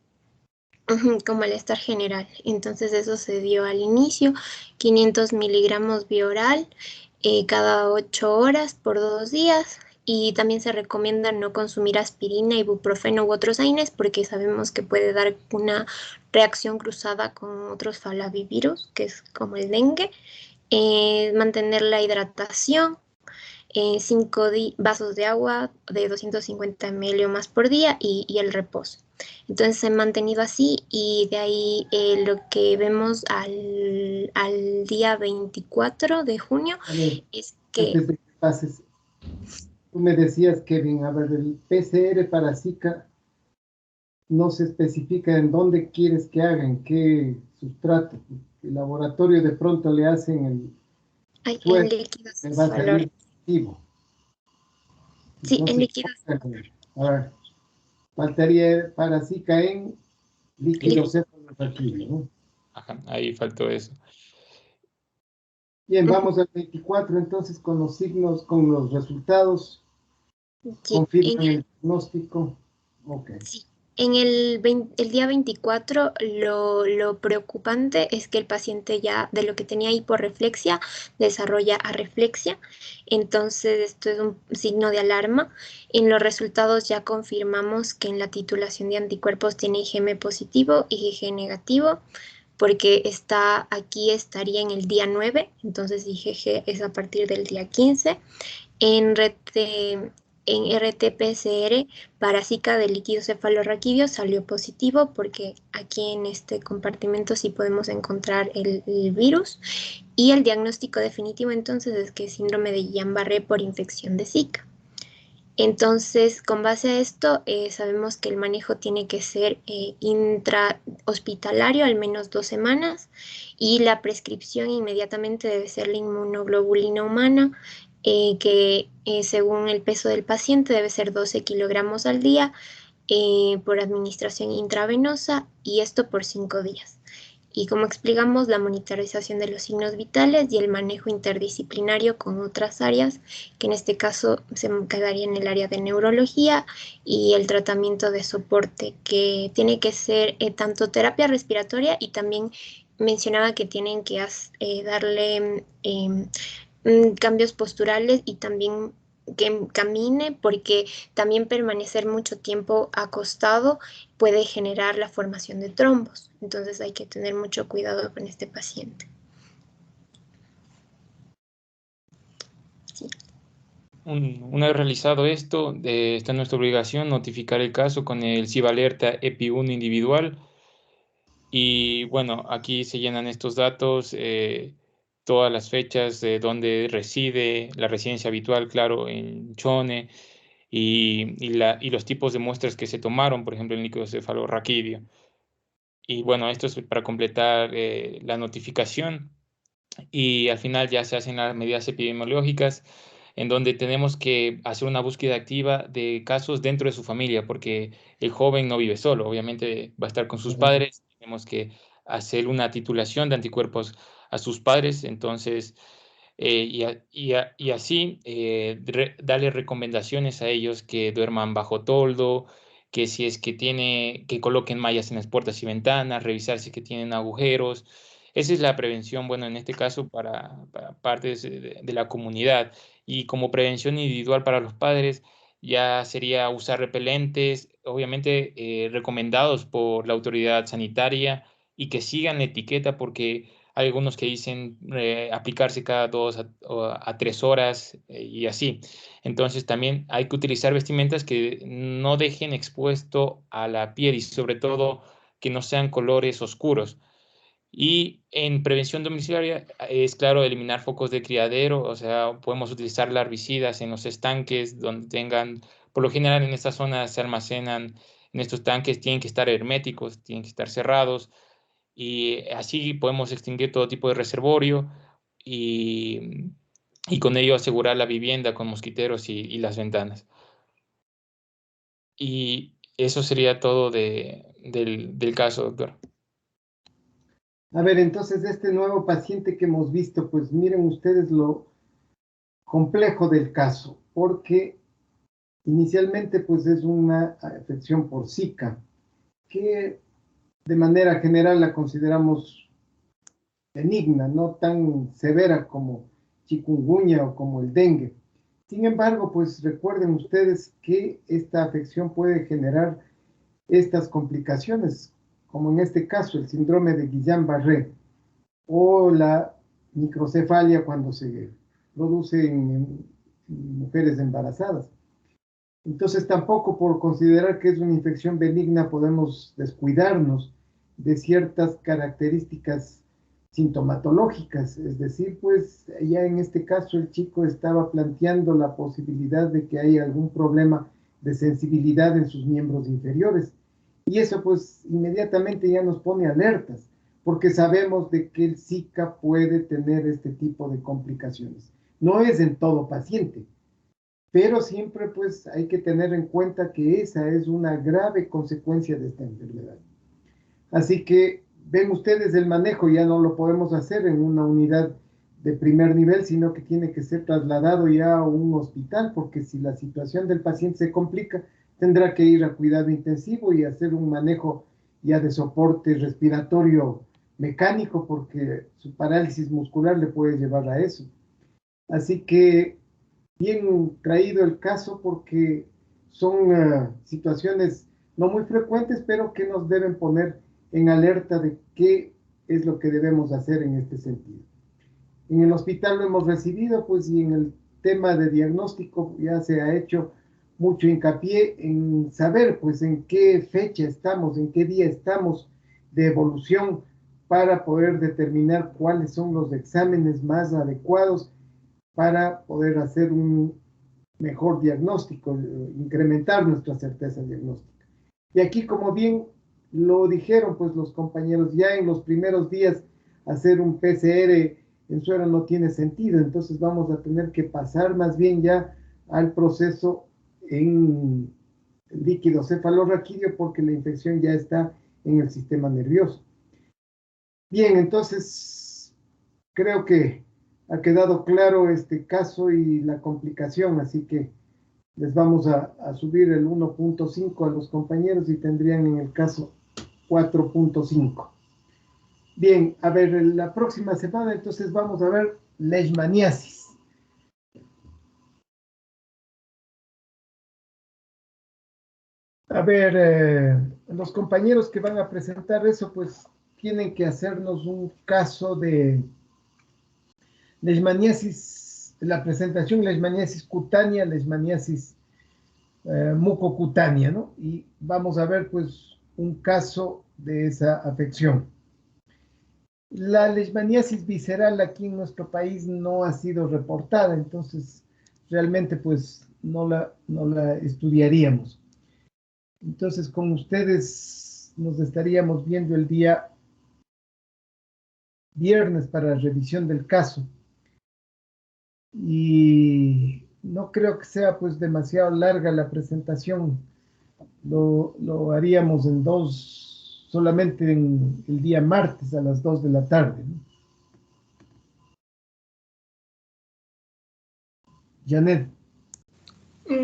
Con malestar general. Entonces eso se dio al inicio, 500 miligramos vía oral cada 8 horas por 2 días. Y también se recomienda no consumir aspirina, ibuprofeno u otros AINES porque sabemos que puede dar una reacción cruzada con otros flavivirus, que es como el dengue. Mantener la hidratación, 5 vasos de agua de 250 ml o más por día y el reposo. Entonces se ha mantenido así y de ahí lo que vemos al día 24 de junio es que... Antes de que pases, tú me decías, Kevin, a ver, el PCR para Zika no se especifica en dónde quieres que haga, en qué sustrato. El laboratorio de pronto le hacen el en líquidos le va a salir positivo. Sí, en líquidos. A ver, faltaría para Zika en líquido cefalorraquídeo, ¿no? Ajá, ahí faltó eso. Bien, vamos al 24 entonces con los signos, con los resultados. Sí, Confirman el diagnóstico. Ok. Sí. En el día 24, lo preocupante es que el paciente ya de lo que tenía hiporreflexia desarrolla arreflexia. Entonces, esto es un signo de alarma. En los resultados ya confirmamos que en la titulación de anticuerpos tiene IgM positivo y IgG negativo, porque aquí estaría en el día 9, entonces IgG es a partir del día 15. En RT-PCR para Zika de líquido cefalorraquídeo salió positivo porque aquí en este compartimento sí podemos encontrar el virus, y el diagnóstico definitivo entonces es que es síndrome de Guillain-Barré por infección de Zika. Entonces, con base a esto, sabemos que el manejo tiene que ser intrahospitalario al menos 2 semanas, y la prescripción inmediatamente debe ser la inmunoglobulina humana, que según el peso del paciente debe ser 12 kilogramos al día por administración intravenosa, y esto por 5 días. Y como explicamos, la monitorización de los signos vitales y el manejo interdisciplinario con otras áreas, que en este caso se quedaría en el área de neurología, y el tratamiento de soporte, que tiene que ser tanto terapia respiratoria, y también mencionaba que tienen que darle cambios posturales y también que camine, porque también permanecer mucho tiempo acostado puede generar la formación de trombos. Entonces hay que tener mucho cuidado con este paciente. Sí. Una vez realizado esto, está en nuestra obligación notificar el caso con el CIVAlerta EPI1 individual. Y bueno, aquí se llenan estos datos, todas las fechas de dónde reside, la residencia habitual, claro, en Chone, y los tipos de muestras que se tomaron, por ejemplo, en líquido cefalorraquídeo. Y bueno, esto es para completar la notificación, y al final ya se hacen las medidas epidemiológicas, en donde tenemos que hacer una búsqueda activa de casos dentro de su familia, porque el joven no vive solo, obviamente va a estar con sus padres, tenemos que hacer una titulación de anticuerpos a sus padres, entonces, y así darle recomendaciones a ellos que duerman bajo toldo, que si es que que coloquen mallas en las puertas y ventanas, revisar si es que tienen agujeros. Esa es la prevención, bueno, en este caso para partes de la comunidad. Y como prevención individual para los padres, ya sería usar repelentes, obviamente recomendados por la autoridad sanitaria y que sigan la etiqueta porque hay algunos que dicen aplicarse cada 2 a 3 horas y así. Entonces también hay que utilizar vestimentas que no dejen expuesto a la piel y sobre todo que no sean colores oscuros. Y en prevención domiciliaria es claro eliminar focos de criadero, o sea, podemos utilizar larvicidas en los estanques donde tengan, por lo general en estas zonas se almacenan, en estos tanques tienen que estar herméticos, tienen que estar cerrados y así podemos extinguir todo tipo de reservorio y, y con ello asegurar la vivienda con mosquiteros y las ventanas. Y eso sería todo del caso, doctor. A ver, entonces este nuevo paciente que hemos visto, pues miren ustedes lo complejo del caso, porque inicialmente pues es una afección por Zika, que de manera general la consideramos benigna, no tan severa como chikungunya o como el dengue. Sin embargo, pues recuerden ustedes que esta afección puede generar estas complicaciones, como en este caso el síndrome de Guillain-Barré o la microcefalia cuando se produce en mujeres embarazadas. Entonces tampoco por considerar que es una infección benigna podemos descuidarnos de ciertas características sintomatológicas, es decir, pues ya en este caso el chico estaba planteando la posibilidad de que haya algún problema de sensibilidad en sus miembros inferiores y eso pues inmediatamente ya nos pone alertas porque sabemos de que el Zika puede tener este tipo de complicaciones. No es en todo paciente, pero siempre pues hay que tener en cuenta que esa es una grave consecuencia de esta enfermedad. Así que ven ustedes el manejo, ya no lo podemos hacer en una unidad de primer nivel, sino que tiene que ser trasladado ya a un hospital, porque si la situación del paciente se complica, tendrá que ir a cuidado intensivo y hacer un manejo ya de soporte respiratorio mecánico, porque su parálisis muscular le puede llevar a eso. Así que bien traído el caso porque son situaciones no muy frecuentes, pero que nos deben poner en alerta de qué es lo que debemos hacer en este sentido. En el hospital lo hemos recibido, pues, y en el tema de diagnóstico ya se ha hecho mucho hincapié en saber, pues, en qué fecha estamos, en qué día estamos de evolución para poder determinar cuáles son los exámenes más adecuados para poder hacer un mejor diagnóstico, incrementar nuestra certeza diagnóstica. Y aquí, como bien lo dijeron pues los compañeros, ya en los primeros días hacer un PCR en suero no tiene sentido, entonces vamos a tener que pasar más bien ya al proceso en líquido cefalorraquídeo porque la infección ya está en el sistema nervioso. Bien, entonces creo que ha quedado claro este caso y la complicación, así que les vamos a subir el 1.5 a los compañeros y tendrían en el caso 4.5. Bien, a ver, la próxima semana entonces vamos a ver leishmaniasis. A ver, los compañeros que van a presentar eso, pues tienen que hacernos un caso de leishmaniasis, la presentación leishmaniasis cutánea, leishmaniasis mucocutánea, ¿no? Y vamos a ver, pues, un caso de esa afección. La leishmaniasis visceral aquí en nuestro país no ha sido reportada, entonces realmente, pues, no la estudiaríamos. Entonces, con ustedes nos estaríamos viendo el día viernes para revisión del caso. Y no creo que sea pues demasiado larga la presentación. Lo haríamos solamente en el día martes a las 2 de la tarde, ¿no? Janet.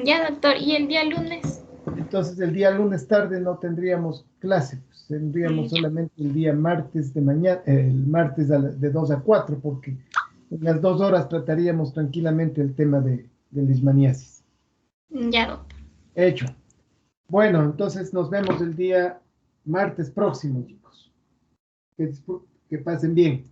Ya, doctor. ¿Y el día lunes? Entonces el día lunes tarde no tendríamos clase, pues, tendríamos solamente el día martes de mañana, el martes de 2 a 4, porque en las 2 horas trataríamos tranquilamente el tema de leishmaniasis. Ya, doctor. Hecho. Bueno, entonces nos vemos el día martes próximo, chicos. Que pasen bien.